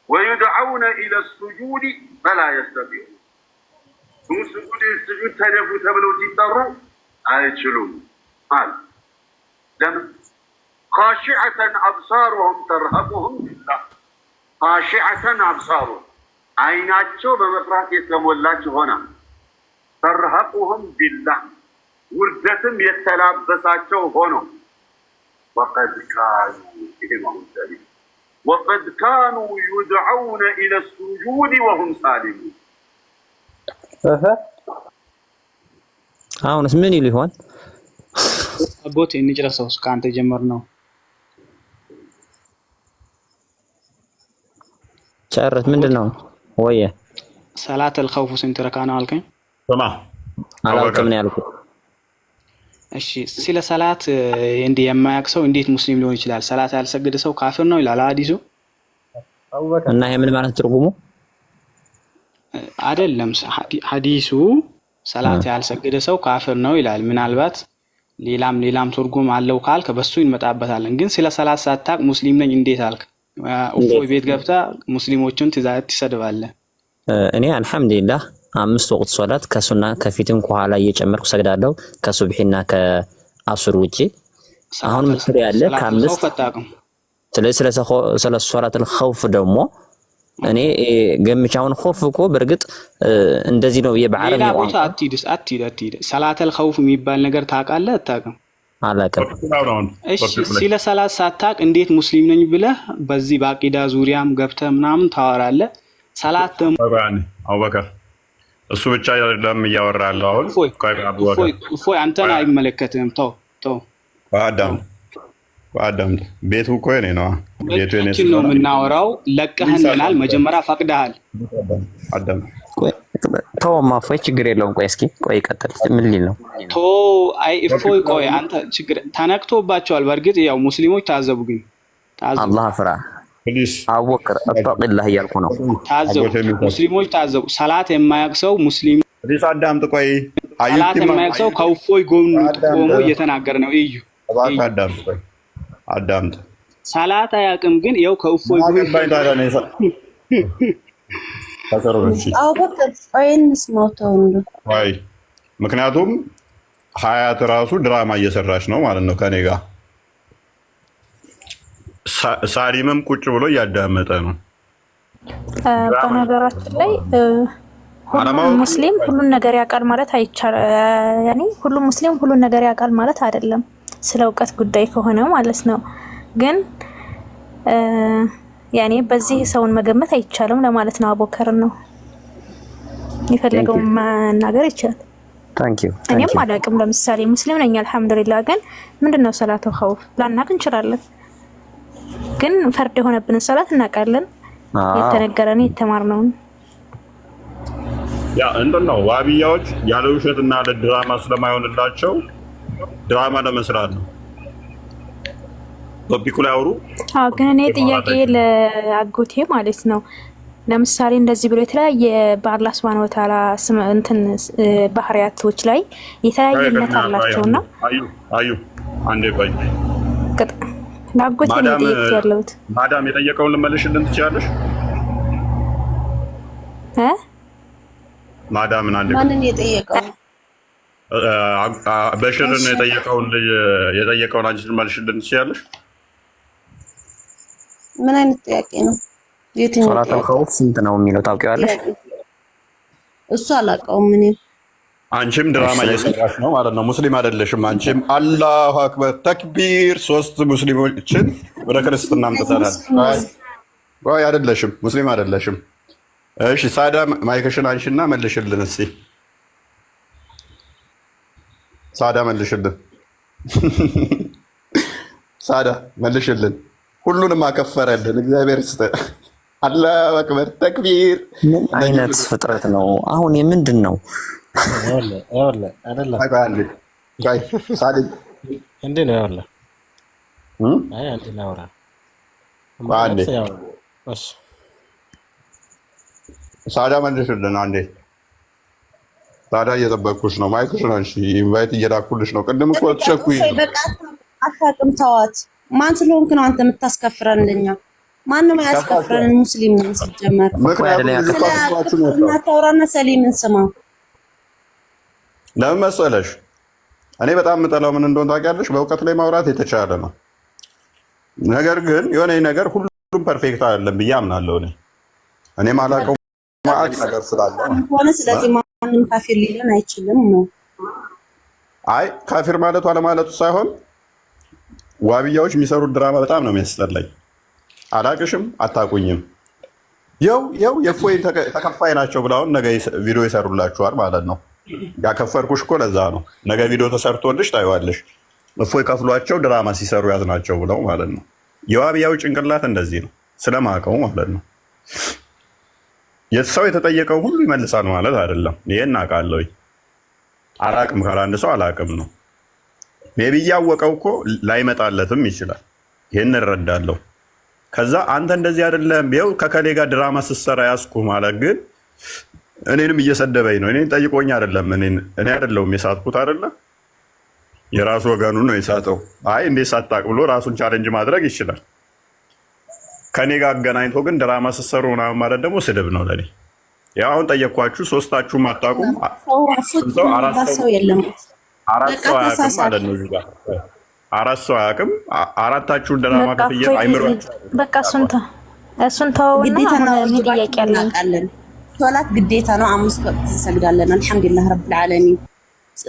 ويدعون إلى السجود فلا يستطيعون ثم السجود تدفو تبلو سيطروا አይችሉም قال لم خاشعة أبصارهم ترهقهم بالله خاشعة أبصارهم عيناتهم بمفرات يتمولاج هنا ترهقهم بالله وردتهم يتلابساتهم هنا وقد كانوا يدعون إلى السجود وهم سالمون አሁንስ ምን ይሉ ይሆን? አቦቴ እንጨርሰው ከአንተ ጀመርነው። ጨርስ። ምንድነው ወየ ሰላት الخوف ስንት ረካ ነው አልከኝ? ተማ አላውቅም ነው ያልኩት። እሺ ስለ ሰላት እንዴ የማያውቅ ሰው እንዴት ሙስሊም ሊሆን ይችላል? ሰላት ያልሰገደ ሰው ካፊር ነው ይላል ሐዲሱ። እና ይሄ ምን ማለት ትርጉሙ አይደለም። ሐዲሱ ሰላት ያልሰገደ ሰው ካፊር ነው ይላል። ምናልባት ሌላም ትርጉም አለው ካልከ በሱ እንመጣበታለን። ግን ስለ ሰላት ሳታቅ ሙስሊም ነኝ እንዴት አልክ? እፎይ ቤት ገብታ ሙስሊሞችን ትሰድባለህ። እኔ አልሐምዱሊላህ 5 ወቅት ሶላት ከሱና ከፊትም ከኋላ እየጨመርኩ ሰግዳለሁ ከሱብሂና ከአስር ውጪ። አሁን ምትሪ ያለ ከአምስት ስለ ሶላት الخوف ደግሞ እኔ ገምቻውን خوف እኮ በርግጥ እንደዚህ ነው የበዓለም ሌላ ቦታ አትሂድ። ሰላት الخوف የሚባል ነገር ታውቃለህ አታውቅም? አላውቅም። እሺ ስለ ሰላት ሳታውቅ እንዴት ሙስሊም ነኝ ብለህ በዚህ በአቂዳ ዙሪያም ገብተህ ምናምን ታወራለህ? ሰላት ደግሞ አቡበከር እሱ ብቻ አይደለም እያወራለሁ። አሁን እፎይ አንተን አይመለከትም። ተው አዳም ቤቱ እኮ የኔ ነው። ቤቱ የኔ ነው የምናወራው። ለቀህናል መጀመሪያ ፈቅደሃል። አዳም ተውማ እፎይ ችግር የለውም። ቆይ እስኪ ቆይ ቀጥል። ምን ሊል ነው? አይ እፎይ ቆይ አንተ ችግር ተነክቶባቸዋል። በርግጥ ያው ሙስሊሞች ታዘቡ። ግን አላህ ፍራ አቡበከር አጣቅላህ እያልኩ ነው። ታዘቡ ሙስሊሞች ታዘቡ። ሰላት የማያውቅ ሰው ሙስሊም አዳምጥ። ቆይ ሰላት የማያውቅ ሰው ከእፎይ ጎን ቆሞ እየተናገረ ነው። እዩ አዳምጥ። ሰላት አያውቅም ግን ያው ከእፎይ ጎን አቡበከር አይንስ ሞተው ነው። ምክንያቱም ሀያት ራሱ ድራማ እየሰራች ነው ማለት ነው ከኔ ጋር። ሳሪምም ቁጭ ብሎ እያዳመጠ ነው። በነገራችን ላይ ሁሉም ሙስሊም ሁሉን ነገር ያውቃል ማለት አይቻልም። ያኔ ሁሉም ሙስሊም ሁሉን ነገር ያውቃል ማለት አይደለም፣ ስለ እውቀት ጉዳይ ከሆነ ማለት ነው። ግን ያኔ በዚህ ሰውን መገመት አይቻልም ለማለት ነው። አቡበከር ነው የፈለገው መናገር ይችላል። እኔም አላውቅም። ለምሳሌ ሙስሊም ነኝ አልሐምዱሊላህ። ግን ምንድነው ሰላቱ ኸውፍ ላናቅ እንችላለን። ግን ፈርድ የሆነብን ሰላት እናውቃለን። የተነገረን የተማርነውን ያ እንደው ዋቢያዎች ያለ ውሸትና ለድራማ ስለማይሆንላቸው ድራማ ለመስራት ነው ቶፒኩ ላይ አውሩ። ግን እኔ ጥያቄ ለአጎቴ ማለት ነው። ለምሳሌ እንደዚህ ብሎ የተለያየ በአላህ Subhanahu Wa Ta'ala እንትን ባህሪያቶች ላይ የተለያየነት አላቸውና አዩ አንዴ ቆይ ለአጎቴ ነው ያለሁት። ማዳም የጠየቀውን ልመልሽልን ትችያለሽ? ማዳምን አንዴ ማንን የጠየቀው? በሽርን የጠየቀውን አንቺ ልመልሽልን ትችያለሽ? ምን አይነት ጥያቄ ነው? የትኛው ሶላት الخوف ስንት ነው የሚለው ታውቂዋለሽ? እሱ አላውቀውም። እኔም አንቺም ድራማ እየሰራሽ ነው ማለት ነው። ሙስሊም አይደለሽም። አንቺም አላሁ አክበር ተክቢር 3 ሙስሊሞችን ወደ ክርስትና አምጥተናል። ወይ አይደለሽም፣ ሙስሊም አይደለሽም። እሺ ሳዳ ማይክሽን አንቺና መልሽልን እስቲ። ሳዳ መልሽልን። ሳዳ መልሽልን። ሁሉንም አከፈረልን እግዚአብሔር ይስጥ። አላሁ አክበር ተክቢር። ምን አይነት ፍጥረት ነው አሁን? የምንድን ነው አይደለም ሳዲቅ እንዴ ነው ያለ አይ አንዴ ላውራ እሺ ሳዳ መልሽልን አንዴ። ሳዳ እየጠበቅኩሽ ነው። ማይክሽን አንሺ። ኢንቫይት እየላኩልሽ ነው። ቅድም እኮ ተሸኩኝ። በቃ አታውቅም። ተዋት። ማን ስለሆንክ ነው አንተ የምታስከፍረን? እንደኛ ማንም አያስከፍረን። ሙስሊም ነን ሲጀመር። እናታውራና ሰሊምን ስማው። ለምን መሰለሽ እኔ በጣም የምጠላው ምን እንደሆነ ታውቂያለሽ? በእውቀት ላይ ማውራት የተቻለ ነው። ነገር ግን የሆነ ነገር ሁሉም ፐርፌክት አይደለም ብዬ አምናለሁ። እኔ ማላውቀው ማዕት ነገር ስላለ ሆነ። ስለዚህ ማንም ካፊር ሊለን አይችልም ነው። አይ ካፊር ማለቱ አለማለቱ ሳይሆን ዋብያዎች የሚሰሩት ድራማ በጣም ነው የሚያስጠላኝ። አላቅሽም፣ አታቁኝም፣ የው የፎይ ተከፋይ ናቸው ብለውን ነገ ቪዲዮ ይሰሩላችኋል ማለት ነው። ያከፈርኩሽ እኮ ለዛ ነው። ነገ ቪዲዮ ተሰርቶልሽ ታይዋለሽ። እፎይ ከፍሏቸው ድራማ ሲሰሩ ያዝናቸው ብለው ማለት ነው። የዋብያው ጭንቅላት እንደዚህ ነው ስለማውቀው ማለት ነው። የሰው የተጠየቀው ሁሉ ይመልሳል ማለት አይደለም። ይሄን አውቃለሁ። አላቅም ካለ አንድ ሰው አላቅም ነው። ሜቢ እያወቀው እኮ ላይመጣለትም ይችላል። ይሄን እረዳለሁ። ከዛ አንተ እንደዚህ አይደለም ይኸው ከከሌ ጋር ድራማ ስትሰራ ያዝኩ ማለት ግን እኔንም እየሰደበኝ ነው። እኔን ጠይቆኝ አይደለም። እኔ አይደለሁም የሳትኩት አይደለ፣ የራሱ ወገኑ ነው የሳተው። አይ እንዴት ሳታቅ ብሎ ራሱን ቻሌንጅ ማድረግ ይችላል። ከኔ ጋር አገናኝቶ ግን ድራማ ስትሰሩ ምናምን ማለት ደግሞ ስድብ ነው ለኔ። ያው አሁን ጠየኳችሁ፣ ሶስታችሁም አታውቁም። አራት ሰው አያውቅም ማለት ነው። እዚህ ጋር አራት ሰው አያውቅም። አራታችሁን ድራማ ከፍዬ አይምሯችሁ በቃ እሱን ተውና ምን ጥያቄ አለን? ሶላት ግዴታ ነው። 5 ወቅት እንሰግዳለን። አልሐምዱሊላህ ረብል ዓለሚን።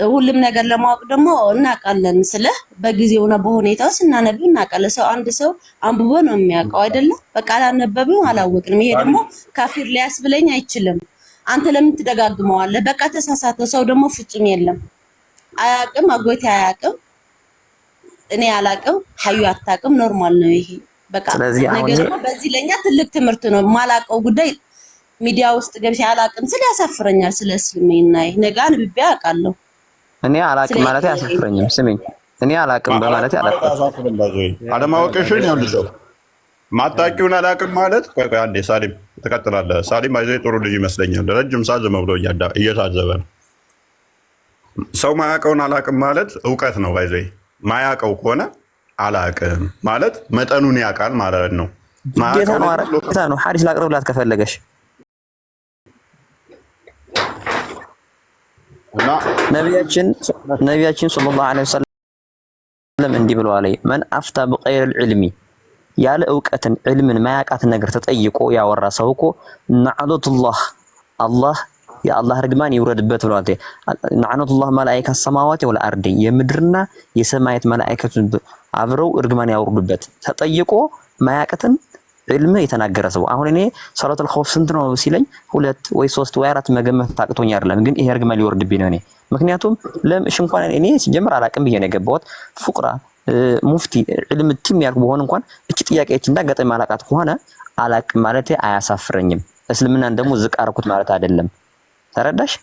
ሁሉም ነገር ለማወቅ ደግሞ እናውቃለን። ስለ በጊዜውና በሁኔታው ስናነብ እናውቃለን። ሰው አንድ ሰው አንብቦ ነው የሚያውቀው አይደለም። በቃ አላነበብም አላወቅንም። ይሄ ደግሞ ካፊር ሊያስብለኝ አይችልም። አንተ ለምን ትደጋግመዋለህ? በቃ ተሳሳተ። ሰው ደግሞ ፍጹም የለም። አያውቅም፣ አጎቴ አያውቅም፣ እኔ አላውቅም፣ ሀዩ አታውቅም። ኖርማል ነው ይሄ በቃ። ነገር ደግሞ በዚህ ለኛ ትልቅ ትምህርት ነው። ማላውቀው ጉዳይ ሚዲያ ውስጥ ገብቼ አላውቅም ስለ ያሳፍረኛል። ስለ እስልምና ነገ አንብቤ አውቃለሁ። እኔ አላውቅም ማለት አያሳፍረኝም። ስሚኝ፣ እኔ አላውቅም በማለት አላውቅም አለማወቅሽን ያልልሰው ማታቂውን አላውቅም ማለት ቆይ አንዴ ሳሊም ትቀጥላለህ። ሳሊም አይዘይ ጥሩ ልጅ ይመስለኛል። ረጅም ሰዓት ዝም ብሎ እየታዘበ ነው። ሰው ማያውቀውን አላውቅም ማለት እውቀት ነው። አይዘይ ማያውቀው ከሆነ አላውቅም ማለት መጠኑን ያውቃል ማለት ነው። ጌታ ነው። ሐዲስ ላቅርብላት ከፈለገሽ ነቢያችን ሰለላሁ ዐለይሂ ወሰለም እንዲህ ብለዋል። መን አፍታ በገይሪል ዒልሚ ያለ እውቀትን ዕልምን ማያውቃትን ነገር ተጠይቆ ያወራ ሰው እኮ ነዕነቱላህ አላህ የአላህ ርግማን ይውረድበት ብለዋል። ነዕነቱላህ መላኢካ ሰማዋት ወል አርዲ የምድርና የሰማያት መላኢካቱን አብረው እርግማን ያወርዱበት ተጠይቆ ማያውቃትን ዕልም የተናገረ ሰው። አሁን እኔ ሰላቱል ኸውፍ ስንት ነው ሲለኝ 2 ወይ 3 ወይ 4 መገመት ታቅቶኝ አይደለም፣ ግን ይሄ እርግማን ሊወርድብኝ ነው። እኔ ምክንያቱም ለምሽ እንኳን እኔ ሲጀምር አላቅም ብዬ ነው የገባሁት። ፉቅራ ሙፍቲ ዕልም ቲም ያልኩ በሆነ እንኳን እቺ ጥያቄዎች እንዳጋጠመ ማላቃት ከሆነ አላቅም ማለት አያሳፍረኝም። እስልምናን ደግሞ ዝቅ አርኩት ማለት አይደለም። ተረዳሽ?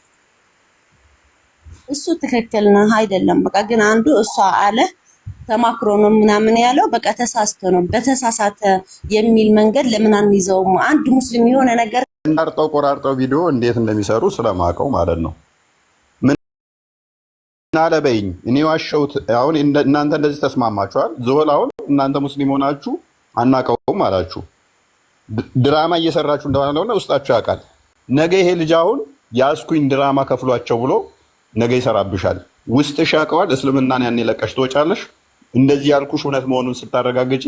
እሱ ትክክል ነው አይደለም። በቃ ግን አንዱ እሷ አለ ተማክሮ ነው ምናምን ያለው በቃ ተሳስቶ ነው። በተሳሳተ የሚል መንገድ ለምን አንይዘውም? አንድ ሙስሊም የሆነ ነገር ቆራርጠው ቪዲዮ እንዴት እንደሚሰሩ ስለማውቀው ማለት ነው። ምን አለበኝ እኔ ዋሸሁት። አሁን እናንተ እንደዚህ ተስማማችኋል። ዞል አሁን እናንተ ሙስሊም ሆናችሁ አናውቀውም አላችሁ። ድራማ እየሰራችሁ እንደሆነ ውስጣችሁ ያውቃል። ነገ ይሄ ልጅ አሁን ያስኩኝ ድራማ ከፍሏቸው ብሎ ነገ ይሰራብሻል። ውስጥሽ ያውቀዋል። እስልምናን ያኔ ለቀሽ ትወጫለሽ። እንደዚህ ያልኩሽ እውነት መሆኑን ስታረጋግጪ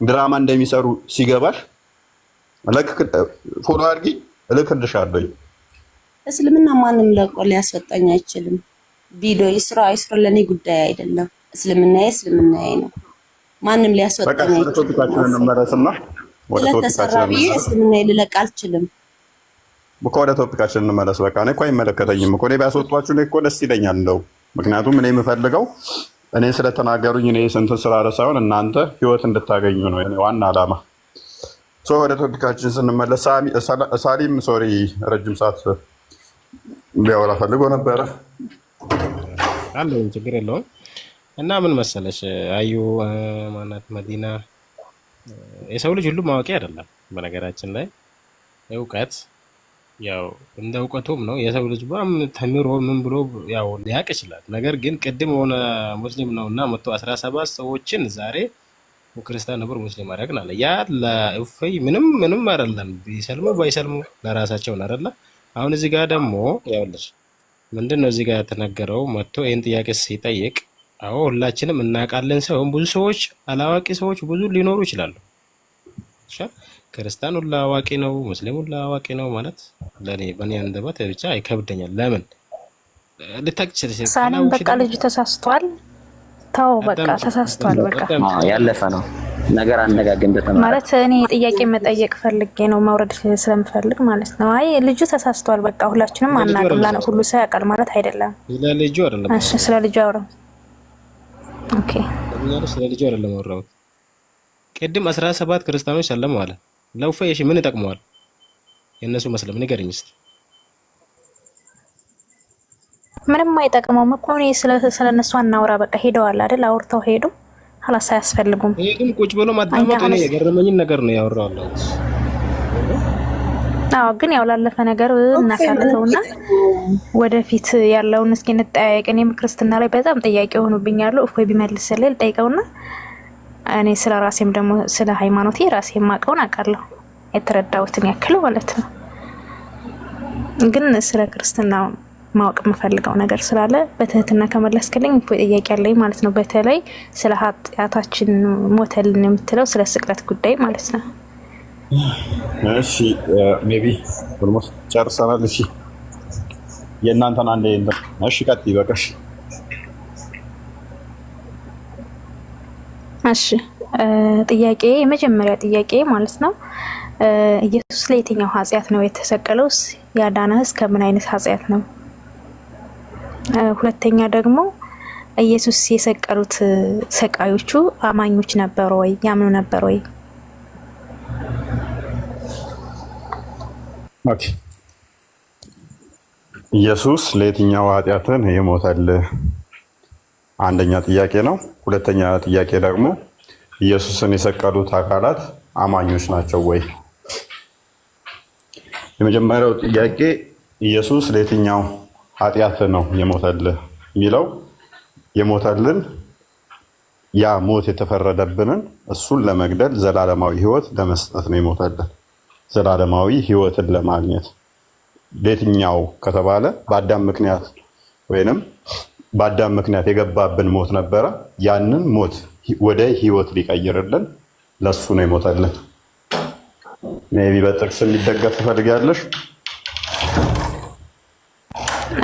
ድራማ እንደሚሰሩ ሲገባሽ ፎሎ አድርጊ፣ እልክልሻለሁ። እስልምና ማንም ለቆ ሊያስወጣኝ አይችልም። ቪዲዮ ይስራ አይስራ ለኔ ጉዳይ አይደለም። እስልምናዬ ነው። ማንም ሊያስወጣኝ አይችልም። ስለተሰራ ብዬ እስልምናዬ ልለቅ አልችልም። ወደ ቶፒካችን እንመለስ። በቃ እኔ እኮ አይመለከተኝም እኮ። እኔ ቢያስወጧችሁ እኔ እኮ ደስ ይለኛል እንደው። ምክንያቱም እኔ የምፈልገው እኔ ስለተናገሩኝ እኔ ስንት ስላለ ሳይሆን እናንተ ህይወት እንድታገኙ ነው ዋና ዓላማ። ወደ ቶፒካችን ስንመለስ ሳሊም ሶሪ ረጅም ሰዓት ሊያወራ ፈልጎ ነበረ አለው ችግር የለውም። እና ምን መሰለሽ አዩ ማናት መዲና የሰው ልጅ ሁሉ ማወቂ አይደለም። በነገራችን ላይ እውቀት ያው እንደ እውቀቱም ነው። የሰው ልጅ ተምሮ ምን ብሎ ያው ሊያውቅ ይችላል። ነገር ግን ቅድም ሆነ ሙስሊም ነውና 117 ሰዎችን ዛሬ ክርስቲያን ነበር ሙስሊም አደረግን አለ። ያ ለእፎይ ምንም አይደለም። ቢሰልሙ ባይሰልሙ ለራሳቸው ነው አይደለ? አሁን እዚህ ጋር ደግሞ ያውልሽ ምንድነው እዚህ ጋር የተነገረው መጥቶ ይሄን ጥያቄ ሲጠይቅ አዎ ሁላችንም እናውቃለን። ሰው ብዙ ሰዎች አላዋቂ ሰዎች ብዙ ሊኖሩ ይችላሉ። ክርስቲያን ሁሉ አዋቂ ነው፣ ሙስሊም ሁሉ አዋቂ ነው ማለት ለኔ በእኔ አንደበት ብቻ ይከብደኛል። ለምን ልታክችል ሳንም በቃ ልጅ ተሳስቷል። ታው በቃ ተሳስቷል። በቃ ያለፈ ነው ነገር አነጋገን በተማረ ማለት እኔ ጥያቄ መጠየቅ ፈልጌ ነው መውረድ ስለምፈልግ ማለት ነው። አይ ልጁ ተሳስቷል። በቃ ሁላችንም አናውቅም ላነ ሁሉ ሰው ያውቃል ማለት አይደለም። ስለ ልጁ አይደለም። እሺ ስለ ልጁ አውራ። ኦኬ ስለ ልጁ አይደለም አውራው። ቅድም 17 ክርስቲያኖች ሰለሙ አለ። ለውፈይ እሺ ምን ይጠቅመዋል የነሱ መስለም ንገረኝ እስቲ። ምንም አይጠቅመውም እኮ ነው። ስለነሱ አናውራ። በቃ ሄደዋል አይደል? አውርተው ሄዱ። ሐላስ አያስፈልጉም። ይሄን ቁጭ ብሎ ማዳመጥ ነው የገረመኝ ነገር ነው ያወራው። አዎ ግን ያው ላለፈ ነገር እናሳልፈውና ወደፊት ያለውን እስኪ እንጠያየቅ። እኔም ክርስትና ላይ በጣም ጥያቄ ሆኖብኛል። እፎይ ቢመልስልኝ ጠይቀውና እኔ ስለ ራሴም ደግሞ ስለ ሃይማኖቴ ራሴም ማቀውን አውቃለሁ የተረዳሁትን ያክል ማለት ነው። ግን ስለ ክርስትና ማወቅ የምፈልገው ነገር ስላለ በትህትና ከመለስክልኝ ጥያቄ አለኝ ማለት ነው። በተለይ ስለ ኃጢአታችን ሞተልን የምትለው ስለ ስቅለት ጉዳይ ማለት ነው። እሺ ሜቢ ኦልሞስት ጨርሰናል። እሺ የእናንተን አንዴ እሺ ቀጥይ በቃሽ። እሺ ጥያቄ የመጀመሪያ ጥያቄ ማለት ነው ኢየሱስ ለየትኛው ኃጢአት ነው የተሰቀለው? ያዳነህስ ከምን አይነት ኃጢአት ነው? ሁለተኛ ደግሞ ኢየሱስ የሰቀሉት ሰቃዮቹ አማኞች ነበሩ ወይ? ያምኑ ነበር ወይ? ኦኬ ኢየሱስ ለየትኛው ኃጢአትን የሞተልህ አንደኛ ጥያቄ ነው። ሁለተኛ ጥያቄ ደግሞ ኢየሱስን የሰቀሉት አካላት አማኞች ናቸው ወይ? የመጀመሪያው ጥያቄ ኢየሱስ ለየትኛው ኃጢአት ነው የሞተልህ የሚለው የሞተልን ያ ሞት የተፈረደብንን እሱን ለመግደል ዘላለማዊ ሕይወት ለመስጠት ነው የሞተልን። ዘላለማዊ ሕይወትን ለማግኘት ለየትኛው ከተባለ በአዳም ምክንያት ወይንም በአዳም ምክንያት የገባብን ሞት ነበረ። ያንን ሞት ወደ ሕይወት ሊቀይርልን ለሱ ነው የሞተልን። ሜቢ በጥቅስ የሚደገፍ ትፈልጊያለሽ?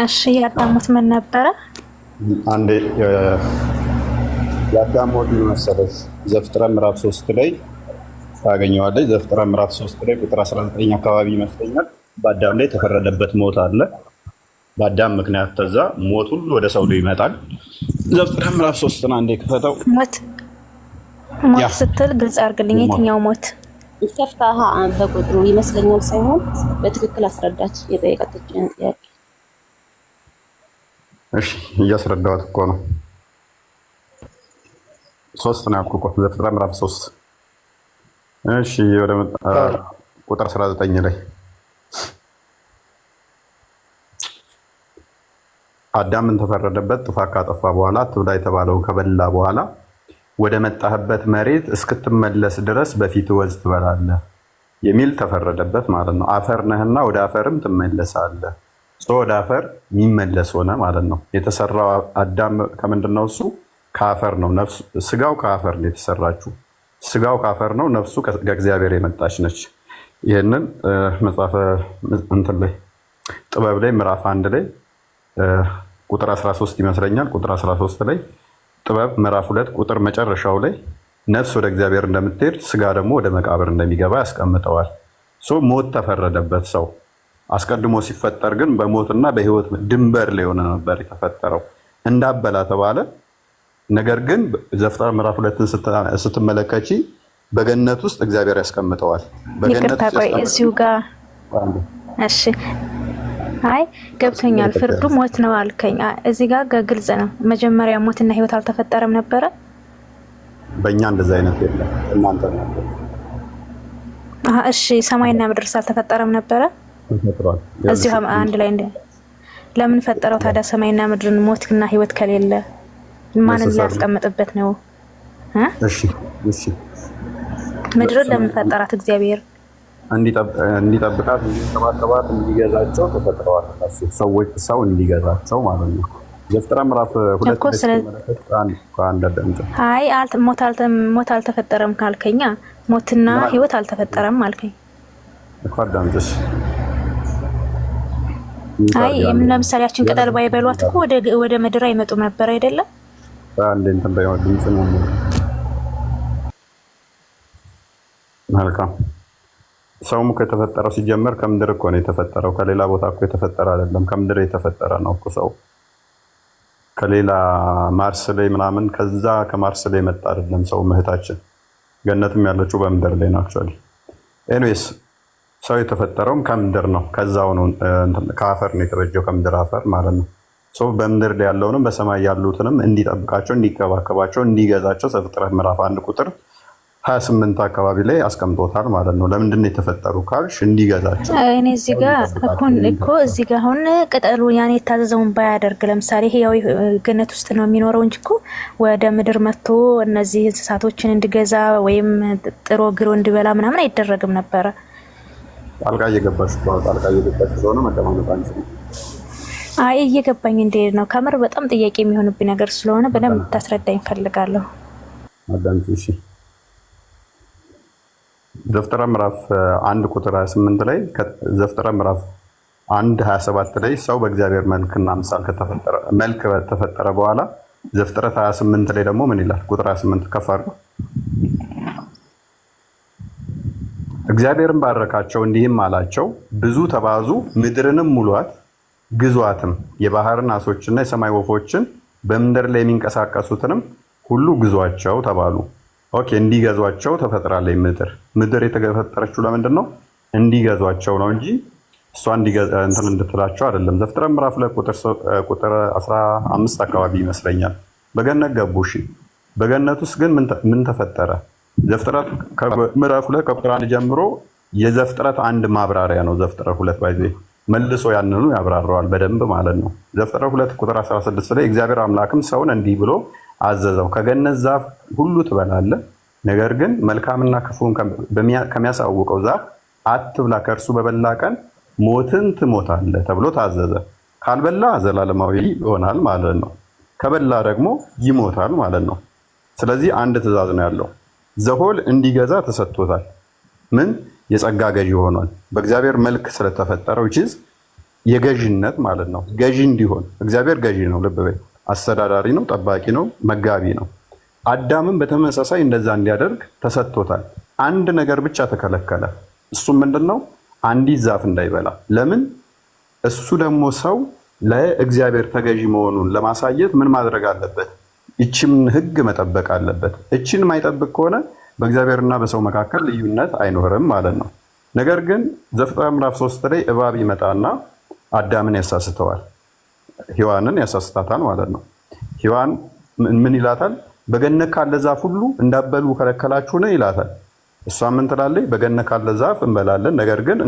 እሺ የአዳም ሞት ምን ነበረ? አንዴ የአዳም ሞት ምን መሰለሽ? ዘፍጥረት ምዕራፍ 3 ላይ ታገኘዋለሽ። ዘፍጥረት ምዕራፍ 3 ላይ ቁጥር 19 አካባቢ ይመስለኛል። በአዳም ላይ የተፈረደበት ሞት አለ። በአዳም ምክንያት ተዛ ሞት ሁሉ ወደ ሰው ላይ ይመጣል። ዘፍጥረት ምዕራፍ 3 አንዴ ክፈተው። ሞት ስትል ግልጽ አድርግልኝ። የትኛው ሞት? ይከፍታها በቁጥሩ ይመስለኛል ሳይሆን በትክክል አስረዳች የጠየቀችውን ጥያቄ። እሺ እያስረዳኋት እኮ ነው። 3 ነው ያልኩህ እኮ ዘፍጥረት ምዕራፍ 3። እሺ ወደ ቁጥር 19 ላይ አዳምን ተፈረደበት ጥፋት ካጠፋ በኋላ አትብላ የተባለውን ከበላ በኋላ ወደ መጣህበት መሬት እስክትመለስ ድረስ በፊት ወዝ ትበላለህ የሚል ተፈረደበት ማለት ነው። አፈር ነህና ወደ አፈርም ትመለሳለህ። ወደ አፈር የሚመለስ ሆነ ማለት ነው። የተሰራው አዳም ከምንድን ነው? እሱ ከአፈር ነው። ነፍሱ ስጋው ከአፈር ነው የተሰራችው። ስጋው ከአፈር ነው፣ ነፍሱ ከእግዚአብሔር የመጣች ነች። ይህንን መጽሐፈ እንትን ላይ ጥበብ ላይ ምዕራፍ 1 ላይ ቁጥር 13 ይመስለኛል። ቁጥር 13 ላይ ጥበብ ምዕራፍ 2 ቁጥር መጨረሻው ላይ ነፍስ ወደ እግዚአብሔር እንደምትሄድ ስጋ ደግሞ ወደ መቃብር እንደሚገባ ያስቀምጠዋል። ሞት ተፈረደበት ሰው አስቀድሞ ሲፈጠር ግን በሞትና በሕይወት ድንበር ላይ ሆነ ነበር የተፈጠረው። እንዳበላ ተባለ። ነገር ግን ዘፍጥረት ምዕራፍ 2ን ስትመለከቺ በገነት ውስጥ እግዚአብሔር ያስቀምጠዋል። በገነት ውስጥ ቆይ እዚሁ ጋር እሺ፣ አይ ገብቶኛል። ፍርዱ ሞት ነው አልከኝ። እዚህ ጋር ግልጽ ነው። መጀመሪያ ሞትና ህይወት አልተፈጠረም ነበረ? በእኛ እንደዛ አይነት የለም። እናንተ ነው። እሺ፣ ሰማይና ምድር አልተፈጠረም ነበረ? ተፈጥሯል። እዚሁ አንድ ላይ ለምን ፈጠረው ታዲያ? ሰማይና ምድርን ሞትና ህይወት ከሌለ ማንን ሊያስቀምጥበት ነው? እሺ ምድርን ለምን ፈጠራት? እግዚአብሔር እንዲጠብቃት፣ እንዲንከባከባት፣ እንዲገዛቸው ተፈጥረዋል። ሰው እንዲገዛቸው ማለት ነው። ዘፍጥረት ምዕራፍ 2 አይ ሞት አልተፈጠረም ካልከኛ ሞትና ህይወት አልተፈጠረም አልከኝ እኮ አዳምጥሽ። አይ ለምሳሌ ያችን ቅጠል ባይበሏት እኮ ወደ ምድር አይመጡም ነበር አይደለም? አንዴ እንትን ባይሆን ድምጽ ነው። መልካም ሰውም እኮ የተፈጠረው ሲጀመር ከምድር እኮ ነው የተፈጠረው። ከሌላ ቦታ እኮ የተፈጠረ አይደለም። ከምድር የተፈጠረ ነው እኮ ሰው። ከሌላ ማርስ ላይ ምናምን ከዛ ከማርስ ላይ መጣ አይደለም ሰው። እህታችን ገነትም ያለችው በምድር ላይ ነው አክቹአሊ። ኤኒዌይስ ሰው የተፈጠረውም ከምድር ነው። ከዛው ነው ከአፈር ነው የተበጀው፣ ከምድር አፈር ማለት ነው። ሰው በምድር ላይ ያለውንም በሰማይ ያሉትንም እንዲጠብቃቸው፣ እንዲከባከባቸው፣ እንዲገዛቸው ዘፍጥረት ምዕራፍ 1 ቁጥር 28 አካባቢ ላይ አስቀምጦታል ማለት ነው። ለምንድን ነው የተፈጠሩ ካልሽ እንዲገዛቸው። እኔ እዚህ ጋር እኮ እዚህ ጋር አሁን ቅጠሉ ያኔ የታዘዘውን ባያደርግ ለምሳሌ ህያው ገነት ውስጥ ነው የሚኖረው እንጂ እኮ ወደ ምድር መጥቶ እነዚህ እንስሳቶችን እንዲገዛ ወይም ጥሮ ግሮ እንዲበላ ምናምን አይደረግም ነበረ። ጣልቃ እየገባሽ ስለሆነ መደማመጥ አንችልም። አይ እየገባኝ እንዴት ነው ከምር በጣም ጥያቄ የሚሆንብኝ ነገር ስለሆነ በደንብ ታስረዳኝ ፈልጋለሁ። አዳምጪ እሺ። ዘፍጥረት ምዕራፍ 1 ቁጥር 28 ላይ ዘፍጥረት ምዕራፍ 1:27 ላይ ሰው በእግዚአብሔር መልክና ምሳሌ ከተፈጠረ በኋላ ዘፍጥረት 28 ላይ ደግሞ ምን ይላል? ቁጥር 28 ከፍ አድርገው። እግዚአብሔርን ባረካቸው እንዲህም አላቸው፣ ብዙ ተባዙ፣ ምድርንም ሙሏት፣ ግዟትም፣ የባህርን ዓሦችና የሰማይ ወፎችን በምድር ላይ የሚንቀሳቀሱትንም ሁሉ ግዟቸው ተባሉ። ኦኬ፣ እንዲገዟቸው ተፈጥራለች ምድር የተፈጠረችው ለምንድን ነው? እንዲገዟቸው ነው እንጂ እሷ እንትን እንድትላቸው አይደለም። ዘፍጥረት ምዕራፍ 2 ቁጥር 15 አካባቢ ይመስለኛል በገነት ገቡ። እሺ፣ በገነት ውስጥ ግን ምን ተፈጠረ? ዘፍጥረት ምዕራፍ 2 ከቁጥር 1 ጀምሮ የዘፍጥረት 1 ማብራሪያ ነው። ዘፍጥረት 2 ባይዜ መልሶ ያንኑ ያብራራዋል በደንብ ማለት ነው። ዘፍጥረት 2 ቁጥር 16 ላይ እግዚአብሔር አምላክም ሰውን እንዲህ ብሎ አዘዘው፣ ከገነት ዛፍ ሁሉ ትበላለህ፣ ነገር ግን መልካምና ክፉን ከሚያሳውቀው ዛፍ አትብላ፣ ከእርሱ በበላ ቀን ሞትን ትሞታለህ ተብሎ ታዘዘ። ካልበላ ዘላለማዊ ይሆናል ማለት ነው፣ ከበላ ደግሞ ይሞታል ማለት ነው። ስለዚህ አንድ ትእዛዝ ነው ያለው። ዘሆል እንዲገዛ ተሰጥቶታል። ምን? የጸጋ ገዢ ሆኗል። በእግዚአብሔር መልክ ስለተፈጠረው ቺዝ የገዢነት ማለት ነው። ገዢ እንዲሆን እግዚአብሔር ገዢ ነው። ልብ በይ፣ አስተዳዳሪ ነው፣ ጠባቂ ነው፣ መጋቢ ነው። አዳምም በተመሳሳይ እንደዛ እንዲያደርግ ተሰጥቶታል። አንድ ነገር ብቻ ተከለከለ። እሱም ምንድነው? አንዲት ዛፍ እንዳይበላ። ለምን? እሱ ደግሞ ሰው ለእግዚአብሔር ተገዢ መሆኑን ለማሳየት ምን ማድረግ አለበት? እቺን ሕግ መጠበቅ አለበት። እቺን የማይጠብቅ ከሆነ በእግዚአብሔርና በሰው መካከል ልዩነት አይኖርም ማለት ነው። ነገር ግን ዘፍጥረት ምዕራፍ 3 ላይ እባብ ይመጣና አዳምን ያሳስተዋል፣ ሔዋንን ያሳስታታል ማለት ነው። ሔዋን ምን ይላታል? በገነት ካለ ዛፍ ሁሉ እንዳበሉ ከለከላችሁን ይላታል። እሷ ምን ትላለች? በገነት ካለ ዛፍ እንበላለን፣ ነገር ግን